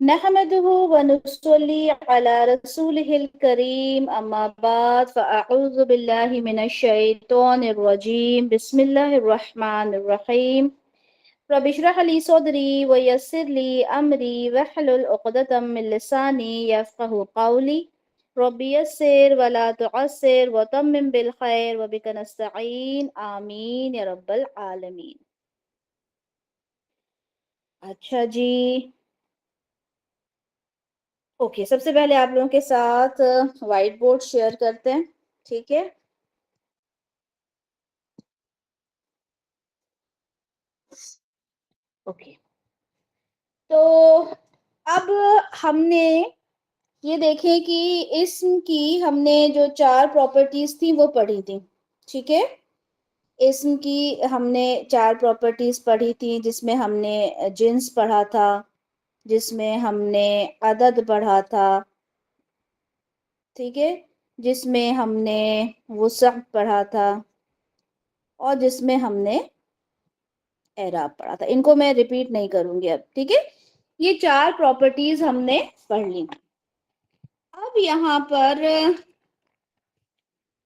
नहमदुहु व नुसल्ली अला रसूलिहिल करीम अम्मा बाद फ़अऊज़ु बिल्लाहि मिनश शैतानिर रजीम बिस्मिल्लाहिर रहमानिर रहीम रब्बि इश्रह ली सदरी व यस्सिर ली अमरी वहलुल उक़दतम मिन लिसानी यफ़क़हू क़ौली रब्बि यस्सिर व ला तुअस्सिर व तम्मिम बिल खैर व बिका नस्तईन आमीन या रब्बल आलमीन। अच्छा जी, ओके, सबसे पहले आप लोगों के साथ व्हाइट बोर्ड शेयर करते हैं, ठीक है। ओके, तो अब हमने ये देखें कि इस्म की हमने जो 4 प्रॉपर्टीज थी वो पढ़ी थी, ठीक है। इस्म की हमने 4 प्रॉपर्टीज पढ़ी थी, जिसमें हमने जिन्स पढ़ा था, जिसमें हमने अदद पढ़ा था, ठीक है, जिसमें हमने वुसअ पढ़ा था और जिसमें हमने एराब पढ़ा था। इनको मैं रिपीट नहीं करूंगी अब, ठीक है। ये 4 प्रॉपर्टीज हमने पढ़ ली। अब यहाँ पर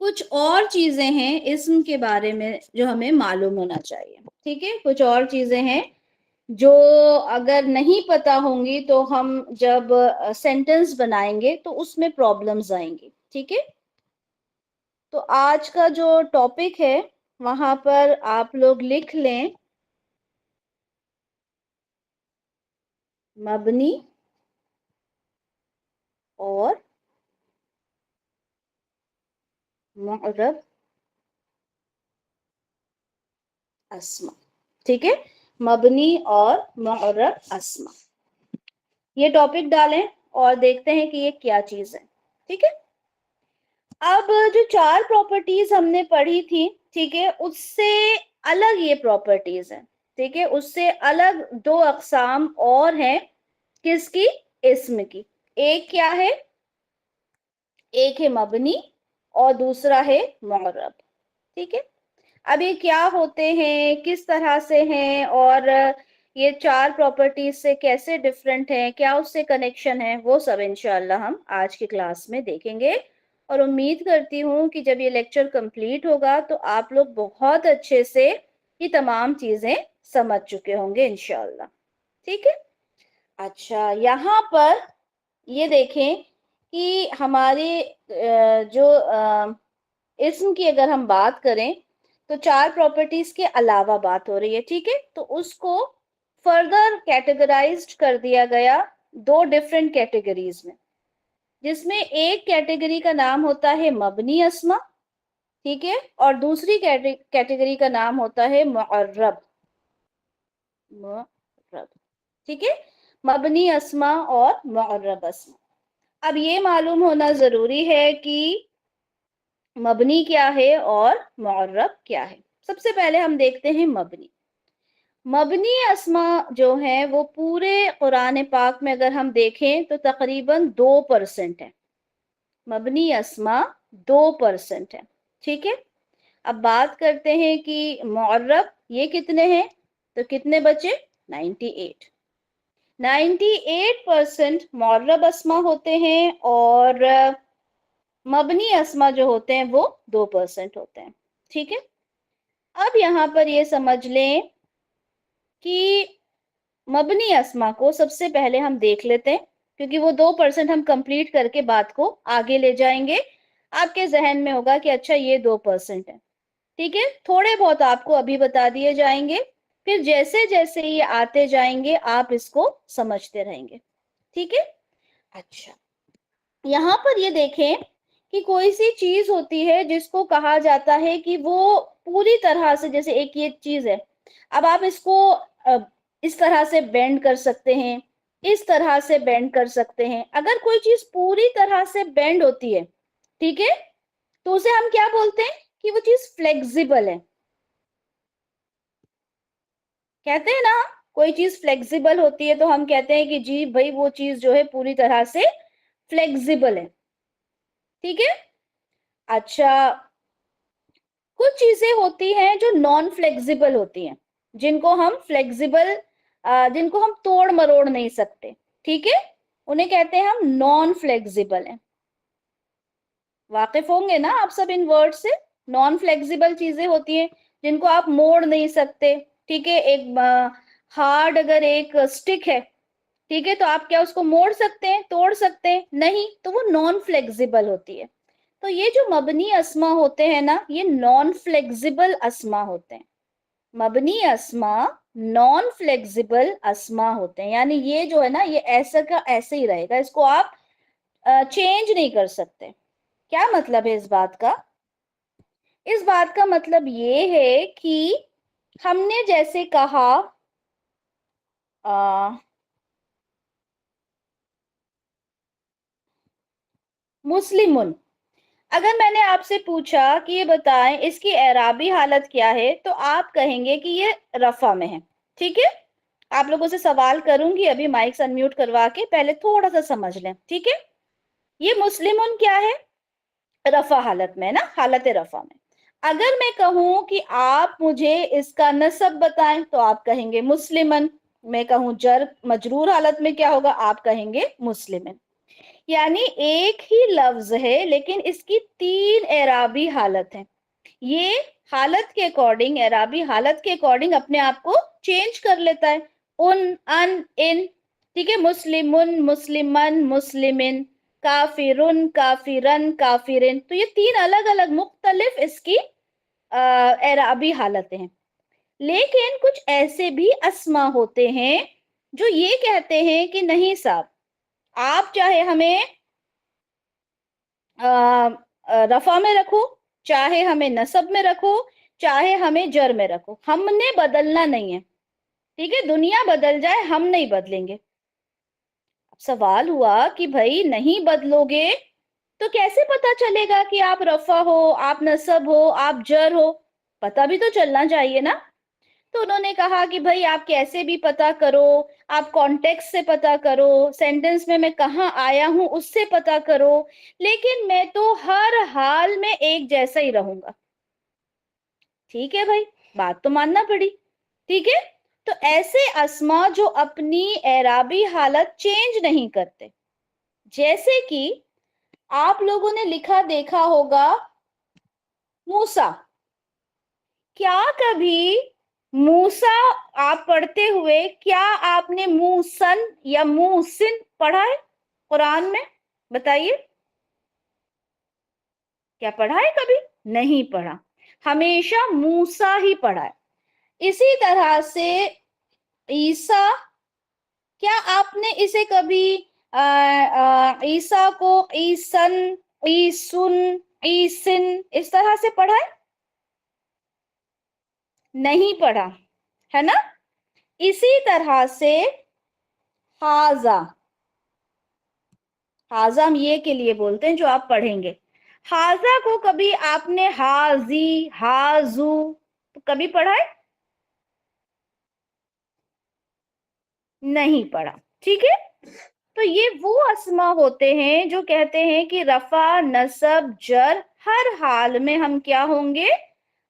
कुछ और चीजें हैं इस्म के बारे में जो हमें मालूम होना चाहिए, ठीक है। कुछ और चीजें हैं जो अगर नहीं पता होंगी तो हम जब सेंटेंस बनाएंगे तो उसमें प्रॉब्लम्स आएंगी, ठीक है। तो आज का जो टॉपिक है वहां पर आप लोग लिख लें मबनी और मुअर्रब अस्मा, ठीक है। मबनी और मुअर्रब अस्मा, ये टॉपिक डालें और देखते हैं कि ये क्या चीज है, ठीक है। अब जो 4 प्रॉपर्टीज हमने पढ़ी थी, ठीक है, उससे अलग ये प्रॉपर्टीज है, ठीक है। उससे अलग 2 अकसाम और हैं, किसकी? इस्म की। एक क्या है? एक है मबनी और दूसरा है मुअर्रब, ठीक है। अब ये क्या होते हैं, किस तरह से हैं, और ये 4 प्रॉपर्टीज से कैसे डिफरेंट हैं, क्या उससे कनेक्शन है, वो सब इंशाल्लाह हम आज की क्लास में देखेंगे। और उम्मीद करती हूँ कि जब ये लेक्चर कंप्लीट होगा तो आप लोग बहुत अच्छे से ये तमाम चीजें समझ चुके होंगे इंशाल्लाह, ठीक है। अच्छा, यहाँ पर ये देखें कि हमारे जो इस्म की अगर हम बात करें तो 4 प्रॉपर्टीज के अलावा बात हो रही है, ठीक है। तो उसको फर्दर कैटेगराइज्ड कर दिया गया 2 डिफरेंट कैटेगरीज में, जिसमें एक कैटेगरी का नाम होता है मबनी अस्मा, ठीक है, और दूसरी कैटेगरी का नाम होता है मुअर्रब, मुअर्रब, ठीक है। मबनी अस्मा और मुअर्रब अस्मा। अब ये मालूम होना जरूरी है कि मबनी क्या है और मुअर्रब क्या है। सबसे पहले हम देखते हैं मबनी। मबनी अस्मा जो है वो पूरे कुरान पाक में अगर हम देखें तो तकरीबन 2% है। मबनी अस्मा 2% है, ठीक है। अब बात करते हैं कि मुअर्रब ये कितने हैं, तो कितने बचे? 98। 98% मुअर्रब अस्मा होते हैं और मबनी अस्मा जो होते हैं वो 2% होते हैं, ठीक है। अब यहाँ पर ये समझ लें कि मबनी अस्मा को सबसे पहले हम देख लेते हैं, क्योंकि वो 2% हम कंप्लीट करके बात को आगे ले जाएंगे। आपके जहन में होगा कि अच्छा ये 2% है, ठीक है। थोड़े बहुत आपको अभी बता दिए जाएंगे, फिर जैसे जैसे ये आते जाएंगे आप इसको समझते रहेंगे, ठीक है। अच्छा, यहाँ पर ये देखें कि कोई सी चीज होती है जिसको कहा जाता है कि वो पूरी तरह से, जैसे एक ये चीज है, अब आप इसको इस तरह से बेंड कर सकते हैं, इस तरह से बेंड कर सकते हैं। अगर कोई चीज पूरी तरह से बेंड होती है, ठीक है, तो उसे हम क्या बोलते हैं कि वो चीज फ्लेक्सिबल है। कहते हैं ना, कोई चीज फ्लेक्सिबल होती है तो हम कहते हैं कि जी भाई वो चीज जो है पूरी तरह से फ्लेक्सिबल है, ठीक है। अच्छा, कुछ चीजें होती हैं जो नॉन फ्लेक्सिबल होती हैं, जिनको हम फ्लेक्सिबल, जिनको हम तोड़ मरोड़ नहीं सकते, ठीक है, उन्हें कहते हैं हम नॉन फ्लेक्सिबल है। वाकिफ होंगे ना आप सब इन वर्ड से। नॉन फ्लेक्सिबल चीजें होती हैं जिनको आप मोड़ नहीं सकते। ठीक है, एक हार्ड अगर एक स्टिक है, ठीक है, तो आप क्या उसको मोड़ सकते हैं, तोड़ सकते हैं? नहीं, तो वो नॉन फ्लेक्सिबल होती है। तो ये जो मबनी अस्मा होते हैं ना, ये नॉन फ्लेक्सिबल अस्मा होते हैं। मबनी अस्मा नॉन फ्लेक्सिबल अस्मा होते हैं, यानी ये जो है ना, ये ऐसा का ऐसे ही रहेगा, इसको आप चेंज नहीं कर सकते। क्या मतलब है इस बात का? इस बात का मतलब ये है कि हमने जैसे कहा मुस्लिमुन, अगर मैंने आपसे पूछा कि ये बताएं इसकी एराबी हालत क्या है, तो आप कहेंगे कि ये रफा में है। ठीक है, आप लोगों से सवाल करूंगी अभी, माइक्स अनम्यूट करवा के, पहले थोड़ा सा समझ लें। ठीक है, ये मुस्लिमुन क्या है? रफा हालत में ना, हालत रफा में। अगर मैं कहूं कि आप मुझे इसका नसब बताएं, तो आप कहेंगे मुस्लिमन। मैं कहूं जर मजरूर हालत में, क्या होगा? आप कहेंगे मुस्लिमन। यानी एक ही लफ्ज है लेकिन इसकी तीन एराबी हालत है। ये हालत के अकॉर्डिंग, एराबी हालत के अकॉर्डिंग अपने आप को चेंज कर लेता है। उन, अन, इन। ठीक है, मुस्लिमुन, मुस्लिमन, मुस्लिमिन, काफिरुन, काफिरन, काफिरिन। तो ये तीन अलग अलग मुख्तलिफ इसकी एराबी हालतें हैं। लेकिन कुछ ऐसे भी अस्मा होते हैं जो ये कहते हैं कि नहीं साहब, आप चाहे हमें रफा में रखो, चाहे हमें नसब में रखो, चाहे हमें जर में रखो, हमने बदलना नहीं है। ठीक है, दुनिया बदल जाए, हम नहीं बदलेंगे। अब सवाल हुआ कि भाई नहीं बदलोगे तो कैसे पता चलेगा कि आप रफा हो, आप नसब हो, आप जर हो? पता भी तो चलना चाहिए ना। तो उन्होंने कहा कि भाई आप कैसे भी पता करो, आप कॉन्टेक्स्ट से पता करो, सेंटेंस में मैं कहाँ आया हूं उससे पता करो, लेकिन मैं तो हर हाल में एक जैसा ही रहूंगा। ठीक है भाई, बात तो मानना पड़ी। ठीक है, तो ऐसे अस्मा जो अपनी एराबी हालत चेंज नहीं करते, जैसे कि आप लोगों ने लिखा देखा होगा मूसा। क्या कभी मूसा आप पढ़ते हुए, क्या आपने मूसन या मूसिन पढ़ा है कुरान में? बताइए, क्या पढ़ा है? कभी नहीं पढ़ा, हमेशा मूसा ही पढ़ा है। इसी तरह से ईसा, क्या आपने इसे कभी ईसा को ईसन, ईसुन, ईसिन इस तरह से पढ़ा है? नहीं पढ़ा, है ना। इसी तरह से हाजा, हाजा हम ये के लिए बोलते हैं जो आप पढ़ेंगे। हाजा को कभी आपने हाजी, हाजू तो कभी पढ़ा है? नहीं पढ़ा। ठीक है, तो ये वो अस्मा होते हैं जो कहते हैं कि रफा, नसब, जर हर हाल में हम क्या होंगे?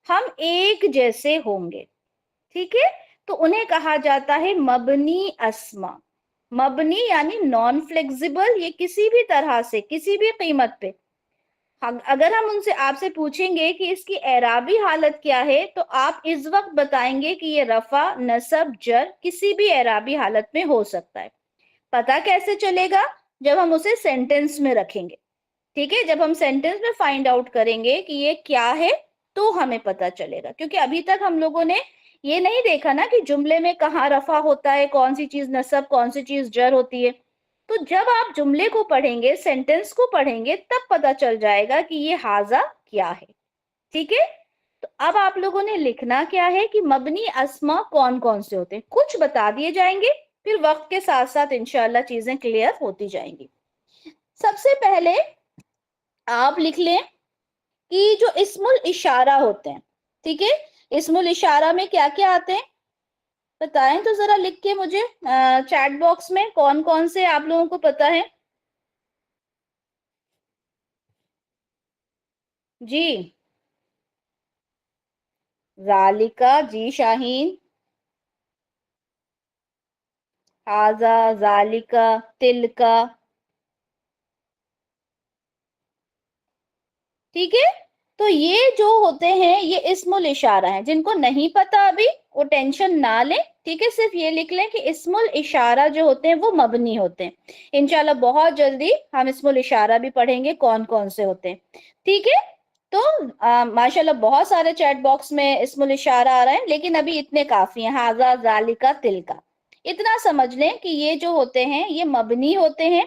हम एक जैसे होंगे। ठीक है, तो उन्हें कहा जाता है मबनी अस्मा। मबनी यानी नॉन फ्लेक्सिबल, ये किसी भी तरह से, किसी भी कीमत पे, अगर हम उनसे, आपसे पूछेंगे कि इसकी एराबी हालत क्या है, तो आप इस वक्त बताएंगे कि ये रफा, नसब, जर किसी भी एराबी हालत में हो सकता है। पता कैसे चलेगा? जब हम उसे सेंटेंस में रखेंगे। ठीक है, जब हम सेंटेंस में फाइंड आउट करेंगे कि ये क्या है, तो हमें पता चलेगा। क्योंकि अभी तक हम लोगों ने ये नहीं देखा ना कि जुमले में कहाँ रफा होता है, कौन सी चीज नसब, कौन सी चीज जर होती है। तो जब आप जुमले को पढ़ेंगे, सेंटेंस को पढ़ेंगे, तब पता चल जाएगा कि ये हाजा क्या है। ठीक है, तो अब आप लोगों ने लिखना क्या है कि मबनी अस्मा कौन कौन से होते हैं, कुछ बता दिए जाएंगे, फिर वक्त के साथ साथ इंशाल्लाह चीजें क्लियर होती जाएंगी। सबसे पहले आप लिख लें कि जो इस्मुल इशारा होते हैं। ठीक है, इस्मुल इशारा में क्या क्या आते हैं बताएं तो जरा लिख के मुझे चैट बॉक्स में, कौन कौन से आप लोगों को पता है? जी, जालिका, जी शाहीन, हाजा, जालिका, तिलका। ठीक है, तो ये जो होते हैं ये इस्मुल इशारा है। जिनको नहीं पता अभी वो टेंशन ना लें, ठीक है, सिर्फ ये लिख लें कि इस्मुल इशारा जो होते हैं वो मबनी होते हैं। इंशाल्लाह बहुत जल्दी हम इस्मुल इशारा भी पढ़ेंगे कौन कौन से होते हैं। ठीक है, तो माशाल्लाह बहुत सारे चैट बॉक्स में इस्मुल इशारा आ रहे हैं, लेकिन अभी इतने काफी हैं, हाजा, जालिका, तिलका। इतना समझ लें कि ये जो होते हैं ये मबनी होते हैं।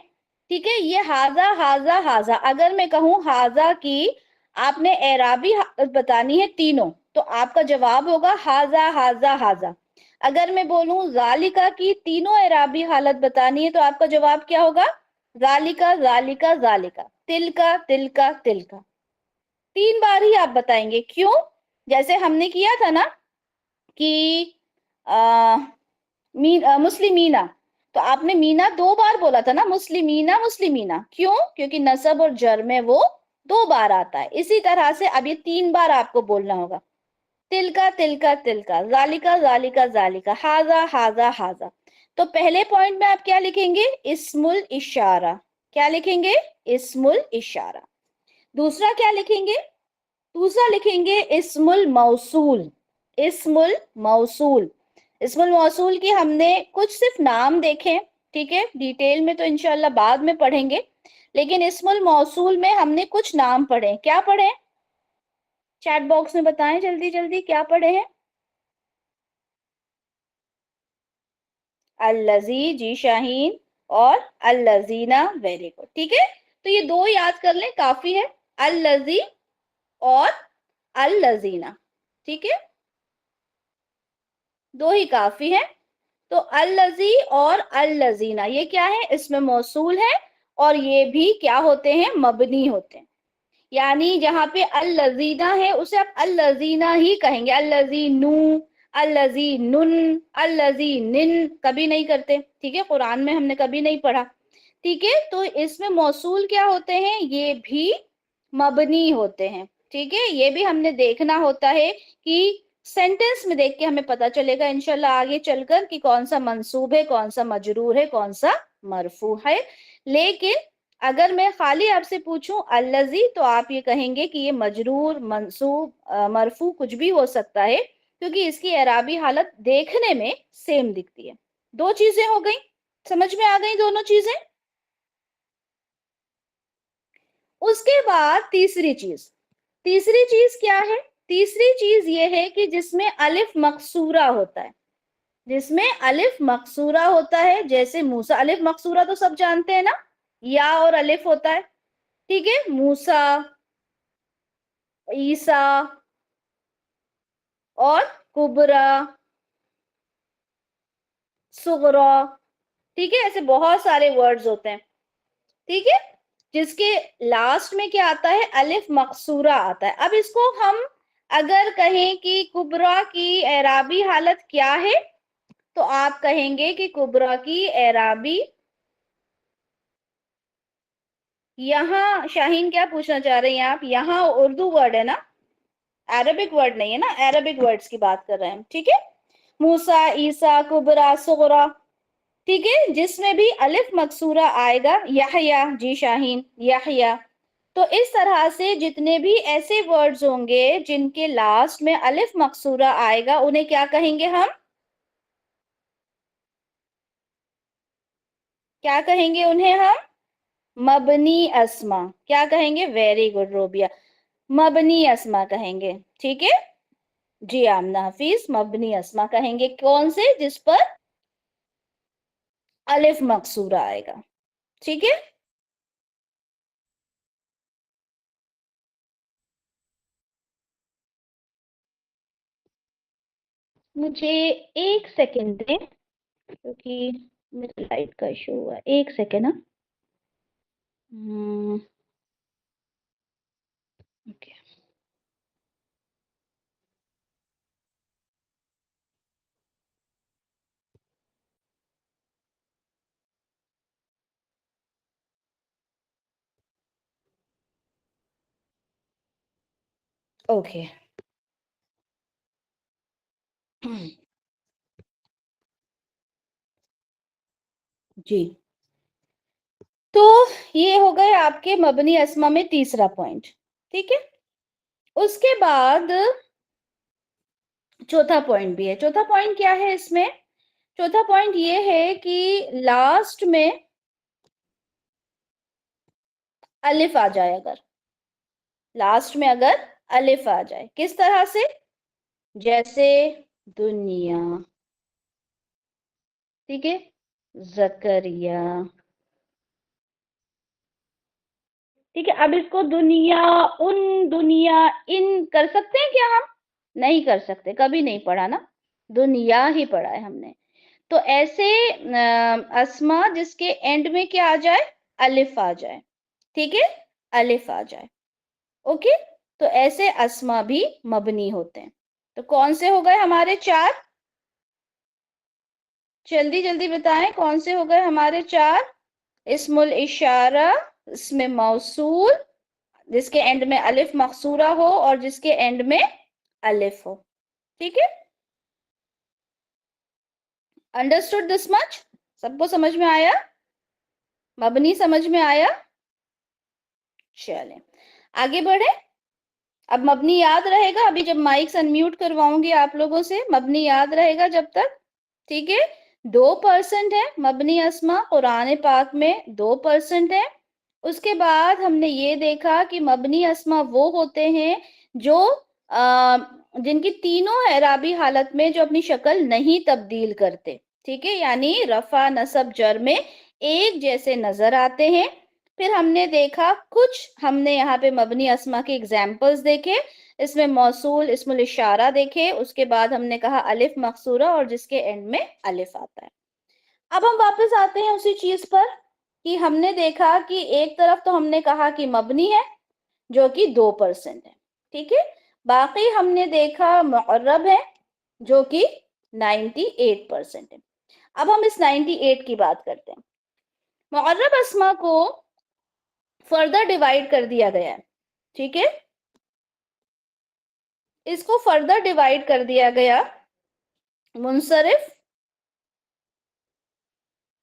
ठीक है, ये हाजा, हाजा, हाजा, अगर मैं कहूँ हाजा की आपने एराबी बतानी है तीनों, तो आपका जवाब होगा हाजा, हाजा, हाजा। अगर मैं बोलूं जालिका की तीनों एराबी हालत बतानी है, तो आपका जवाब क्या होगा? जालिका, जालिका, जालिका, तिलका, तिलका, तिलका। 3 बार ही आप बताएंगे, क्यों? जैसे हमने किया था ना कि आ, मुस्लिमीना, तो आपने मीना 2 बार बोला था ना, मुस्लिमीना, मुस्लिमीना, क्यों? क्योंकि नसब और जर में वो 2 बार आता है। इसी तरह से अब ये 3 बार आपको बोलना होगा, तिलका, तिलका, तिलका, जालिका, जालिका, जालिका, हाजा, हाजा, हाजा। तो पहले पॉइंट में आप क्या लिखेंगे? इस्मुल इशारा। क्या लिखेंगे? इस्मुल इशारा। दूसरा क्या लिखेंगे? दूसरा लिखेंगे इस्मुल मौसूल। इस्मुल मौसूल। इस्मुल मौसूल की हमने कुछ सिर्फ नाम देखे, ठीक है, डिटेल में तो इंशाल्लाह बाद में पढ़ेंगे, लेकिन इस्मुल मौसूल में हमने कुछ नाम पढ़े। क्या पढ़े? चैट बॉक्स में बताएं जल्दी जल्दी, क्या पढ़े हैं? अल्लजी, जी शाहीन, और अल्लजीना, वेरी गुड। ठीक है, तो ये 2 याद कर लें, काफी है, अल्लजी और अल्लजीना। ठीक है, 2 ही काफी है। तो अल्लजी और अल्लजीना ये क्या है? इसमें मौसूल है, और ये भी क्या होते हैं? मबनी होते हैं। यानी जहां पे अल्लजीना है उसे आप अल्लजीना ही कहेंगे, अल्लजीनू, अल्लजीनुन, अल्लजीनिन कभी नहीं करते, ठीक है, कुरान में हमने कभी नहीं पढ़ा। ठीक है, तो इसमें मौसूल क्या होते हैं? ये भी मबनी होते हैं। ठीक है, ये भी हमने देखना होता है कि सेंटेंस में देख के हमें पता चलेगा इंशाल्लाह आगे चलकर कि कौन सा मंसूब है, कौन सा मजरूर है, कौन सा मरफू है। लेकिन अगर मैं खाली आपसे पूछूं अल्लजी, तो आप ये कहेंगे कि ये मजरूर, मंसूब, मरफू कुछ भी हो सकता है, क्योंकि इसकी एराबी हालत देखने में सेम दिखती है। 2 चीजें हो गई, समझ में आ गई दोनों चीजें। उसके बाद तीसरी चीज क्या है? तीसरी चीज ये है कि जिसमें अलिफ मकसूरा होता है, जिसमें अलिफ मकसूरा होता है, जैसे मूसा, अलिफ मकसूरा तो सब जानते हैं ना, या और अलिफ होता है। ठीक है, मूसा, ईसा, और कुबरा, सुगरा। ठीक है, ऐसे बहुत सारे वर्ड्स होते हैं। ठीक है, जिसके लास्ट में क्या आता है? अलिफ मकसूरा आता है। अब इसको हम अगर कहें कि कुबरा की एराबी हालत क्या है, तो आप कहेंगे कि कुबरा की एराबी, यहाँ शाहीन क्या पूछना चाह रहे हैं आप? यहाँ उर्दू वर्ड है ना, अरबिक वर्ड नहीं है ना, अरबिक वर्ड्स की बात कर रहे हैं। ठीक है, मूसा, ईसा, कुबरा, सुगरा। ठीक है, जिसमें भी अलिफ मकसूरा आएगा, यहया, जी शाहीन, यहया। तो इस तरह से जितने भी ऐसे वर्ड्स होंगे जिनके लास्ट में अलिफ मकसूरा आएगा, उन्हें क्या कहेंगे हम? क्या कहेंगे उन्हें हम? मबनी अस्मा। क्या कहेंगे? वेरी गुड रोबिया, मबनी अस्मा कहेंगे। ठीक है, जी आमना हफीज, मबनी अस्मा कहेंगे। कौन से? जिस पर अलिफ मकसूरा आएगा। ठीक है, मुझे 1 सेकेंड दें, क्योंकि मेरे लाइट का इशू हुआ है। 1 सेकेंड ना। Okay, okay. जी। तो ये हो गए आपके मबनी अस्मा में तीसरा पॉइंट, ठीक है। उसके बाद चौथा पॉइंट भी है। चौथा पॉइंट क्या है इसमें? चौथा पॉइंट ये है कि लास्ट में अलिफ आ जाए, अगर लास्ट में अगर अलिफ आ जाए, किस तरह से? जैसे दुनिया, ठीक है, जकरिया, ठीक है। अब इसको दुनिया, उन, दुनिया, इन कर सकते हैं क्या हम? नहीं कर सकते, कभी नहीं पढ़ा ना, दुनिया ही पढ़ा है हमने। तो ऐसे अस्मा जिसके एंड में क्या आ जाए? अलिफ आ जाए, ठीक है, अलिफ आ जाए। ओके, तो ऐसे अस्मा भी मबनी होते हैं। तो कौन से हो गए हमारे चार? जल्दी जल्दी बताएं, कौन से हो गए हमारे चार? इस्मुल इशारा, इसमें मौसूल, जिसके एंड में अलिफ मकसूरा हो और जिसके एंड में अलिफ हो, ठीक है। Understood this much? सबको समझ में आया? मबनी समझ में आया? चलें आगे बढ़े। अब मबनी याद रहेगा, अभी जब माइक्स अनम्यूट करवाऊंगी आप लोगों से, मबनी याद रहेगा जब तक, ठीक है। 2% है मबनी अस्मा कुरान पाक में, 2% है। उसके बाद हमने ये देखा कि मबनी अस्मा वो होते हैं जो जिनकी तीनों एराबी हालत में जो अपनी शक्ल नहीं तब्दील करते, ठीक है, यानी रफा नसब जर में एक जैसे नजर आते हैं। फिर हमने देखा कुछ, हमने यहाँ पे मबनी अस्मा के एग्जाम्पल्स देखे, इसमें मौसूल, इस्मुल इशारा देखे, उसके बाद हमने कहा अलिफ मकसूरा और जिसके एंड में अलिफ आता है। अब हम वापस आते हैं उसी चीज पर कि हमने देखा कि एक तरफ तो हमने कहा कि मबनी है जो कि 2% है, ठीक है। बाकी हमने देखा मुअर्रब है जो कि 98% है। अब हम इस 98 की बात करते हैं। मुअर्रब अस्मा को फर्दर डिवाइड कर दिया गया है, ठीक है। इसको फर्दर डिवाइड कर दिया गया मुनसरिफ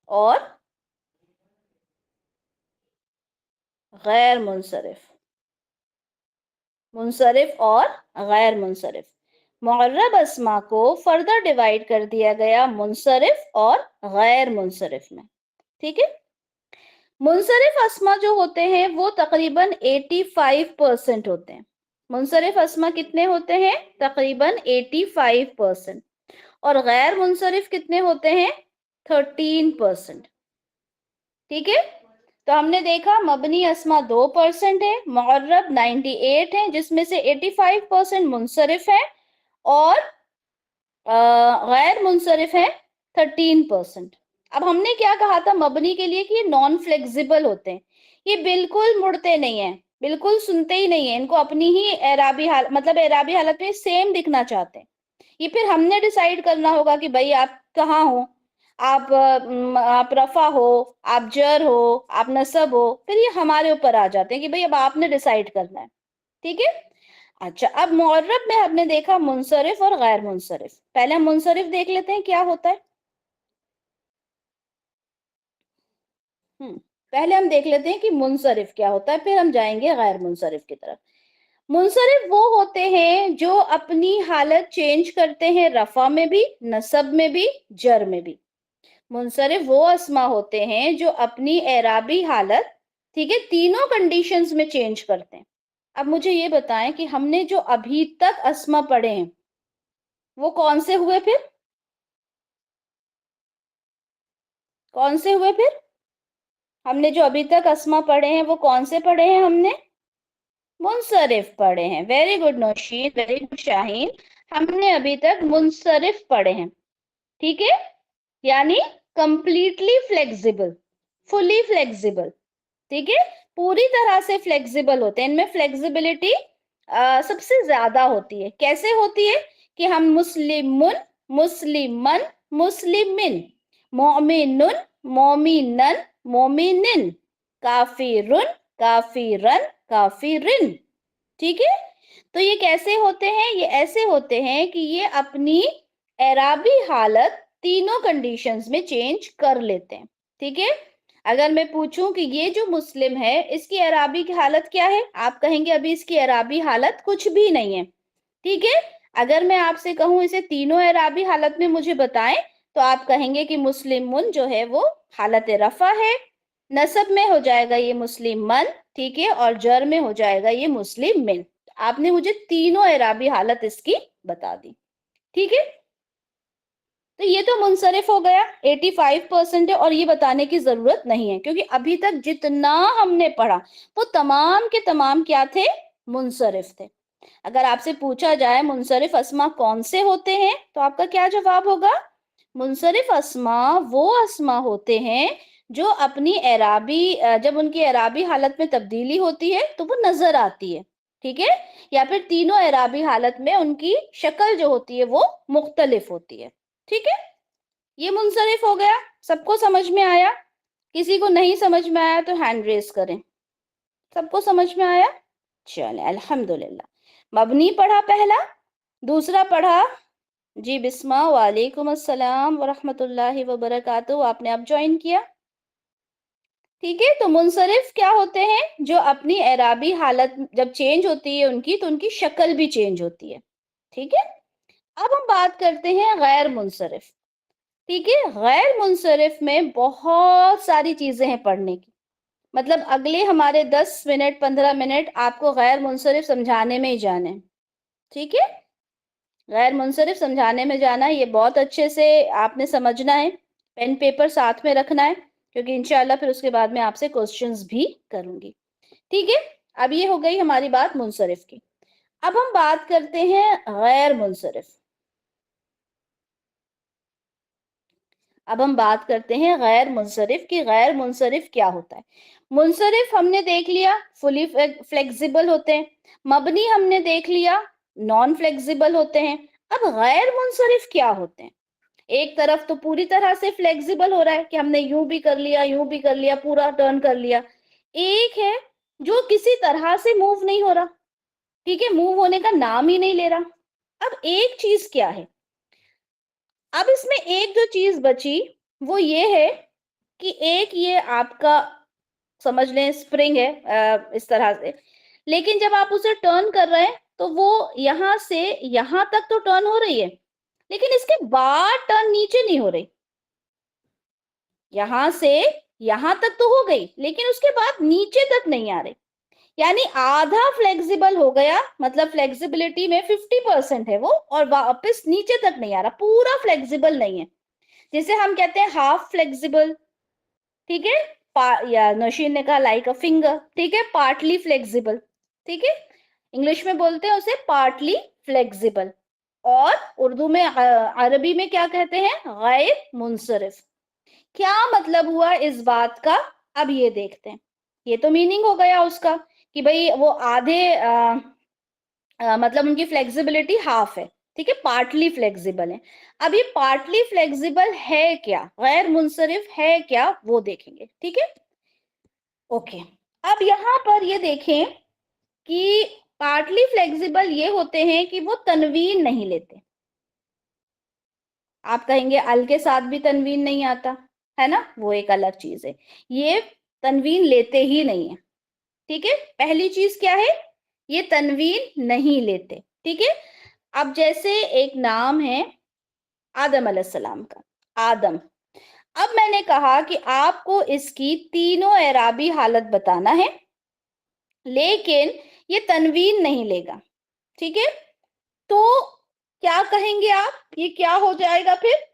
और गैर मुनसरिफ, मुनसरिफ और गैर मुनसरिफ। मुअर्रब अस्मा को फर्दर डिवाइड कर दिया गया मुनसरिफ और गैर मुनसरिफ में, ठीक है। मुनसरिफ अस्मा जो होते हैं वो तकरीबन 85% होते हैं। मुनसरिफ अस्मा कितने होते हैं? तकरीबन 85%। और गैर मुनसरिफ कितने होते हैं? 13%, ठीक है। तो हमने देखा मबनी अस्मा 2% है, मुअर्रब 98 है, जिसमें से 85% मुनसरिफ है और गैर मुनसरिफ है 13%। अब हमने क्या कहा था मबनी के लिए कि ये नॉन फ्लेक्सिबल होते हैं, ये बिल्कुल मुड़ते नहीं है, बिल्कुल सुनते ही नहीं है, इनको अपनी ही एराबी हालत, मतलब एराबी हालत में सेम दिखना चाहते हैं। ये फिर हमने डिसाइड करना होगा कि भाई आप कहाँ हो, आप रफा हो, आप जर हो, आप नसब हो, फिर ये हमारे ऊपर आ जाते हैं कि भाई अब आपने डिसाइड करना है, ठीक है। अच्छा, अब मुअर्रब में हमने देखा मुनसरिफ और गैर मुनसरिफ। पहले हम मुनसरिफ देख लेते हैं क्या होता है। पहले हम देख लेते हैं कि मुनसरिफ क्या होता है, फिर हम जाएंगे गैर मुनसरिफ की तरफ। मुनसरिफ वो होते हैं जो अपनी हालत चेंज करते हैं रफा में भी, नसब में भी, जर में भी। मुनसरिफ वो अस्मा होते हैं जो अपनी एराबी हालत, ठीक है, तीनों कंडीशंस में चेंज करते हैं। अब मुझे ये बताएं कि हमने जो अभी तक अस्मा पढ़े हैं वो कौन से हुए? फिर कौन से हुए? फिर हमने जो अभी तक अस्मा पढ़े हैं वो कौन से पढ़े हैं? हमने मुनसरिफ पढ़े हैं। Very good Nausheen, very good Shaheen, हमने अभी तक मुनसरिफ पढ़े हैं, ठीक है, यानी कंप्लीटली फ्लेक्सिबल, फुली फ्लेक्सिबल, ठीक है, पूरी तरह से फ्लेक्सिबल होते हैं। इनमें फ्लेक्सिबिलिटी सबसे ज्यादा होती है। कैसे होती है? कि हम मुस्लिमुन, मुस्लिमन, मुस्लिमिन, मोमिनुन, मोमिनन, मोमिनिन, काफिरुन, काफिरन, काफिरिन, ठीक है। तो ये कैसे होते हैं? ये ऐसे होते हैं कि ये अपनी एराबी हालत तीनों कंडीशंस में चेंज कर लेते हैं। ٹھیک ہے. اگر میں پوچھوں کہ یہ جو مسلم ہے اس کی اعرابی کی حالت کیا ہے, آپ کہیں گے ابھی اس کی اعرابی حالت کچھ بھی نہیں ہے. ٹھیک ہے. اگر میں آپ سے کہوں اسے تینوں اعرابی حالت میں مجھے بتائیں تو آپ کہیں گے کہ مسلم جو ہے وہ حالت رفع ہے, نصب میں ہو جائے گا یہ مسلم من, ٹھیک ہے, اور جر میں ہو جائے گا یہ مسلم من. آپ نے مجھے تینوں اعرابی حالت اس کی بتا دی. ٹھیک ہے. تو یہ تو منصرف ہو گیا 85% ہے, اور یہ بتانے کی ضرورت نہیں ہے کیونکہ ابھی تک جتنا ہم نے پڑھا وہ تمام کے تمام کیا تھے, منصرف تھے. اگر آپ سے پوچھا جائے منصرف اسما کون سے ہوتے ہیں تو آپ کا کیا جواب ہوگا؟ منصرف اسما وہ اسما ہوتے ہیں جو اپنی اعرابی, جب ان کی اعرابی حالت میں تبدیلی ہوتی ہے تو وہ نظر آتی ہے. ٹھیک ہے. یا پھر تینوں اعرابی حالت میں ان کی شکل جو ہوتی ہے وہ مختلف ہوتی ہے. ٹھیک ہے. یہ منصرف ہو گیا. سب کو سمجھ میں آیا؟ کسی کو نہیں سمجھ میں آیا تو ہینڈ ریز کریں. سب کو سمجھ میں آیا؟ چلیں الحمدللہ. مبنی پڑھا پہلا, دوسرا پڑھا جی بسمہ. وعلیکم السلام ورحمۃ اللہ وبرکاتہ. آپ نے اب جوائن کیا. ٹھیک ہے. تو منصرف کیا ہوتے ہیں؟ جو اپنی اعرابی حالت جب چینج ہوتی ہے ان کی تو ان کی شکل بھی چینج ہوتی ہے. ٹھیک ہے. اب ہم بات کرتے ہیں غیر منصرف. ٹھیک ہے. غیر منصرف میں بہت ساری چیزیں ہیں پڑھنے کی, مطلب اگلے ہمارے 10 منٹ 15 منٹ آپ کو غیر منصرف سمجھانے میں ہی جانے. ٹھیک ہے. غیر منصرف سمجھانے میں جانا, یہ بہت اچھے سے آپ نے سمجھنا ہے. پین پیپر ساتھ میں رکھنا ہے کیونکہ انشاءاللہ پھر اس کے بعد میں آپ سے کوسچنز بھی کروں گی. ٹھیک ہے. اب یہ ہو گئی ہماری بات منصرف کی. اب ہم بات کرتے ہیں غیر منصرف. اب ہم بات کرتے ہیں غیر منصرف کی. غیر منصرف کیا ہوتا ہے؟ منصرف ہم نے دیکھ لیا فلی فلیکسیبل ہوتے ہیں, مبنی ہم نے دیکھ لیا نان فلیکسیبل ہوتے ہیں. اب غیر منصرف کیا ہوتے ہیں؟ ایک طرف تو پوری طرح سے فلیکسیبل ہو رہا ہے کہ ہم نے یوں بھی کر لیا یوں بھی کر لیا پورا ٹرن کر لیا. ایک ہے جو کسی طرح سے موو نہیں ہو رہا. ٹھیک ہے. موو ہونے کا نام ہی نہیں لے رہا. اب ایک چیز کیا ہے؟ اب اس میں ایک جو چیز بچی وہ یہ ہے کہ ایک یہ آپ کا سمجھ لیں اسپرنگ ہے اس طرح سے, لیکن جب آپ اسے ٹرن کر رہے ہیں تو وہ یہاں سے یہاں تک تو ٹرن ہو رہی ہے لیکن اس کے بعد ٹرن نیچے نہیں ہو رہی. یہاں سے یہاں تک تو ہو گئی لیکن اس کے بعد نیچے تک نہیں آ رہی. یعنی آدھا فلیکسیبل ہو گیا, مطلب فلیکسیبلٹی میں 50% ہے وہ, اور واپس نیچے تک نہیں آ رہا, پورا فلیکسیبل نہیں ہے. جسے ہم کہتے ہیں ہاف فلیکسیبل. ٹھیک ہے. یا نوشین نے کہا لائک اے فنگر. ٹھیک ہے. Partly flexible. ٹھیک ہے. انگلش میں بولتے ہیں اسے پارٹلی فلیکسیبل, اور اردو میں عربی میں کیا کہتے ہیں؟ غیر منصرف. کیا مطلب ہوا اس بات کا؟ اب یہ دیکھتے ہیں. یہ تو میننگ ہو گیا اس کا کہ بھئی وہ آدھے مطلب ان کی فلیکسیبلٹی ہاف ہے. ٹھیک ہے. پارٹلی فلیکسیبل ہے. اب یہ پارٹلی فلیکسیبل ہے کیا, غیر منصرف ہے کیا, وہ دیکھیں گے. ٹھیک ہے. اوکے. اب یہاں پر یہ دیکھیں کہ پارٹلی فلیکسیبل یہ ہوتے ہیں کہ وہ تنوین نہیں لیتے. آپ کہیں گے ال کے ساتھ بھی تنوین نہیں آتا ہے نا, وہ ایک الگ چیز ہے. یہ تنوین لیتے ہی نہیں ہے. ٹھیک ہے. پہلی چیز کیا ہے؟ یہ تنوین نہیں لیتے. ٹھیک ہے. اب جیسے ایک نام ہے آدم علیہ السلام کا, آدم. اب میں نے کہا کہ آپ کو اس کی تینوں اعرابی حالت بتانا ہے لیکن یہ تنوین نہیں لے گا. ٹھیک ہے. تو کیا کہیں گے آپ؟ یہ کیا ہو جائے گا پھر؟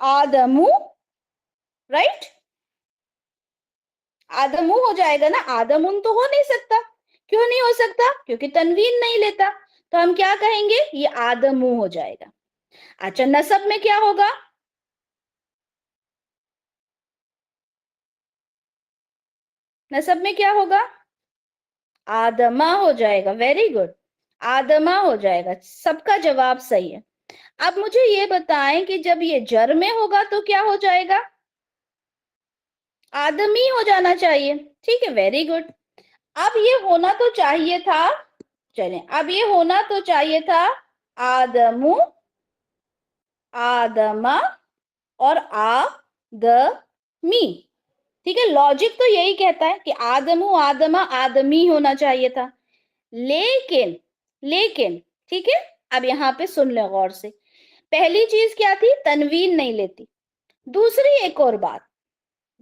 آدمو, رائٹ. آدمو ہو جائے گا نا, آدمون تو ہو نہیں سکتا. کیوں نہیں ہو سکتا؟ کیونکہ تنوین نہیں لیتا. تو ہم کیا کہیں گے؟ یہ آدمو ہو جائے گا. اچھا, نسب میں کیا ہوگا؟ نسب میں کیا ہوگا؟ آدمہ ہو جائے گا. Very good. آدمہ ہو جائے گا. سب کا جواب صحیح ہے. اب مجھے یہ بتائیں کہ جب یہ جر میں ہوگا تو کیا ہو جائے گا؟ آدمی ہو جانا چاہیے. ٹھیک ہے. Very good. اب یہ ہونا تو چاہیے تھا, چلیں اب یہ ہونا تو چاہیے تھا آدمو, آدمہ اور द मी। ठीक है, लॉजिक तो यही कहता है कि आदमु आदमा आदमी होना चाहिए था, लेकिन लेकिन ठीक है, अब यहाँ पे सुन ले गौर से। पहली चीज क्या थी, तनवीन नहीं लेती। दूसरी एक और बात,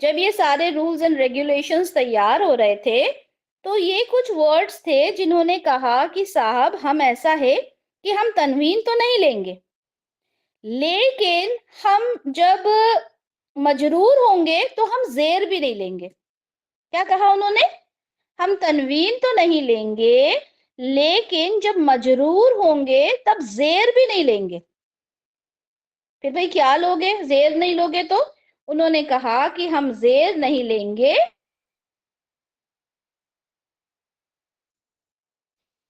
जब ये सारे रूल्स एंड रेगुलेशंस तैयार हो रहे थे तो ये कुछ वर्ड्स थे जिन्होंने कहा कि साहब हम ऐसा है कि हम तनवीन तो नहीं लेंगे, लेकिन हम जब मजरूर होंगे तो हम जेर भी नहीं लेंगे। क्या कहा उन्होंने, हम तनवीन तो नहीं लेंगे लेकिन जब मजरूर होंगे तब जेर भी नहीं लेंगे। फिर भाई क्या लोगे, जेर नहीं लोगे तो? उन्होंने कहा कि हम जेर नहीं लेंगे।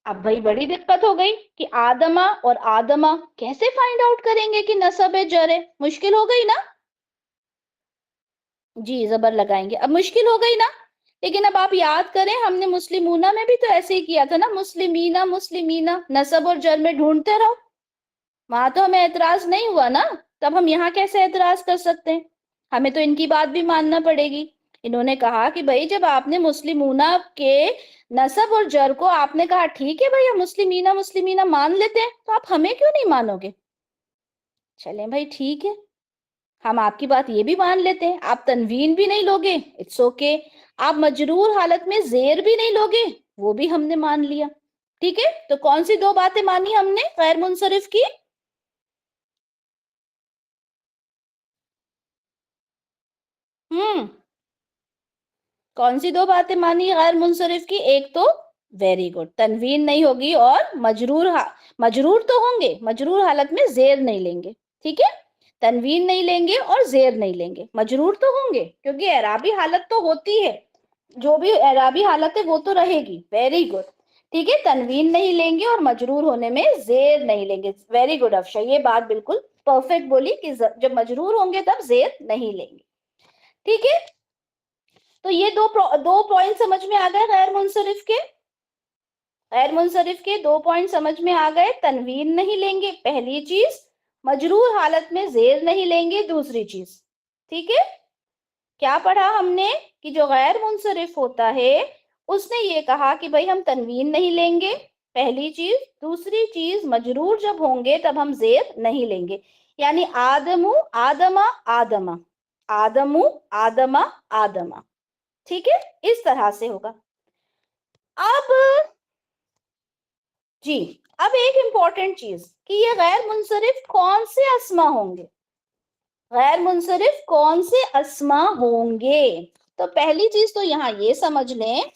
अब भाई बड़ी दिक्कत हो गई कि आदमा और आदमा कैसे फाइंड आउट करेंगे कि नसब है जर है, मुश्किल हो गई ना। जी जबर लगाएंगे, अब मुश्किल हो गई ना। लेकिन अब आप याद करें, हमने मुस्लिमूना में भी तो ऐसे ही किया था ना, मुस्लिमीना मुस्लिमीना, नसब और जर में ढूंढते रहो। वहां तो हमें एतराज नहीं हुआ ना, तब हम यहाँ कैसे एतराज कर सकते हैं? हमें तो इनकी बात भी मानना पड़ेगी। इन्होंने कहा कि भाई जब आपने मुस्लिमूना के नसब और जर को आपने कहा ठीक है भाई हम मुस्लिमीना मुस्लिमीना मान लेते हैं, तो आप हमें क्यों नहीं मानोगे? चलें भाई ठीक है, हम आपकी बात ये भी मान लेते हैं, आप तनवीन भी नहीं लोगे, इट्स ओके। आप मजरूर हालत में जेर भी नहीं लोगे, वो भी हमने मान लिया। ठीक है, तो कौन सी दो बातें मानी हमने गैर मुनसरिफ की? हम्म, कौन सी दो बातें मानी गैर मुनसरिफ की? एक तो वेरी गुड, तनवीन नहीं होगी, और मजरूर तो होंगे, मजरूर हालत में जेर नहीं लेंगे। ठीक है, तनवीन नहीं लेंगे और जेर नहीं लेंगे, मजरूर तो होंगे क्योंकि एराबी हालत तो होती है, जो भी एराबी हालत है वो तो रहेगी। वेरी गुड, ठीक है, तनवीन नहीं लेंगे और मजरूर होने में जेर नहीं लेंगे। वेरी गुड अफशा, ये बात बिल्कुल परफेक्ट बोली कि जब मजरूर होंगे तब जेर नहीं लेंगे। ठीक है, तो ये दो पॉइंट समझ में आ गए गैर मुनसरिफ के। गैर मुनसरिफ के दो पॉइंट समझ में आ गए, तनवीन नहीं लेंगे पहली चीज, मजरूर हालत में जेर नहीं लेंगे दूसरी चीज। ठीक है, क्या पढ़ा हमने कि जो गैर मुनसरिफ होता है उसने ये कहा कि भाई हम तनवीन नहीं लेंगे पहली चीज, दूसरी चीज मजरूर जब होंगे तब हम जेर नहीं लेंगे। यानी आदमु आदमा आदमा, आदमु आदमा आदमा। ठीक है, इस तरह से होगा। अब जी, अब एक इंपॉर्टेंट चीज कि ये गैर मुनसरिफ कौन से अस्मा होंगे, गैर मुनसरिफ कौन से अस्मा होंगे। तो पहली चीज तो यहाँ ये समझ लें,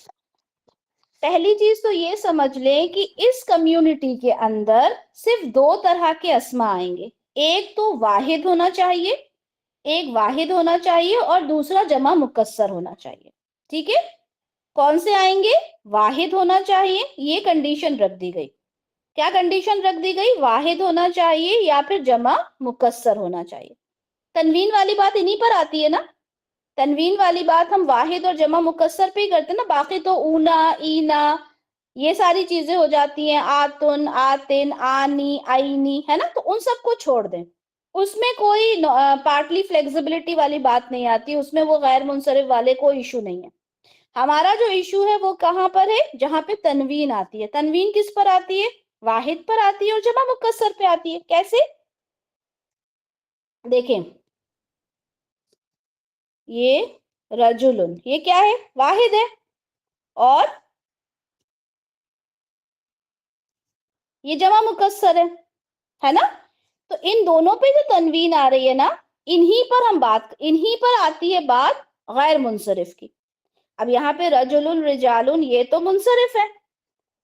पहली चीज तो ये समझ लें कि इस कम्युनिटी के अंदर सिर्फ दो तरह के अस्मा आएंगे, एक तो वाहिद होना चाहिए, एक वाहिद होना चाहिए और दूसरा जमा मुकस्सर होना चाहिए। ठीक है, कौन से आएंगे, वाहिद होना चाहिए, ये कंडीशन रख दी गई। क्या कंडीशन रख दी गई, वाहिद होना चाहिए या फिर जमा मुकस्सर होना चाहिए। तनवीन वाली बात इन्हीं पर आती है ना, तनवीन वाली बात हम वाहिद और जमा मुकस्सर पे ही करते हैं ना, बाकी तो ऊना ईना ये सारी चीजें हो जाती हैं, आतुन आतिन आनी आईनी, है ना, तो उन सबको छोड़ दें, उसमें कोई पार्टली फ्लेक्सिबिलिटी वाली बात नहीं आती, उसमें वो गैर मुनसरिफ वाले कोई इशू नहीं है। हमारा जो इशू है वो कहाँ पर है, जहां पे तनवीन आती है। तनवीन किस पर आती है, वाहिद पर आती है और जमा मुकस्सर पे आती है। कैसे, देखें, ये रजुलुन ये क्या है, वाहिद है, और ये जमा मुकस्सर है ना। तो इन दोनों पे जो तनवीन आ रही है ना, इन्हीं पर आती है बात गैर मुनसरिफ की। अब यहाँ पे रजुलुन रिजालुन ये तो मुनसरिफ है,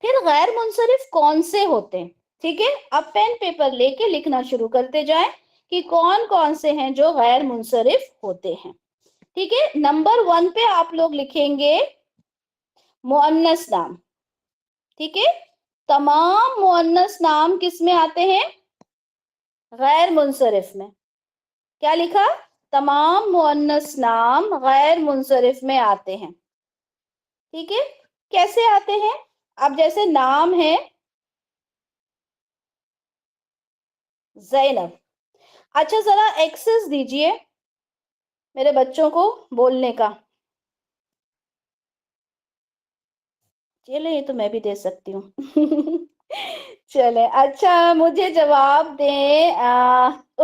फिर गैर मुनसरिफ कौन से होते हैं? ठीक है, अब पेन पेपर लेके लिखना शुरू करते जाएं कि कौन कौन से हैं जो गैर मुनसरिफ होते हैं। ठीक है, नंबर 1 पे आप लोग लिखेंगे मुअन्नस नाम। ठीक है, तमाम मुअन्नस नाम किस में आते हैं, गैर मुनसरिफ में। क्या लिखा, तमाम मुअन्नस नाम गैर मुनसरिफ में आते हैं। ठीक है, कैसे आते हैं? अब जैसे नाम है जैनब, अच्छा जरा एक्सेस दीजिए, میرے بچوں کو بولنے کا. چلے یہ تو میں بھی دے سکتی ہوں. چلے اچھا مجھے جواب دیں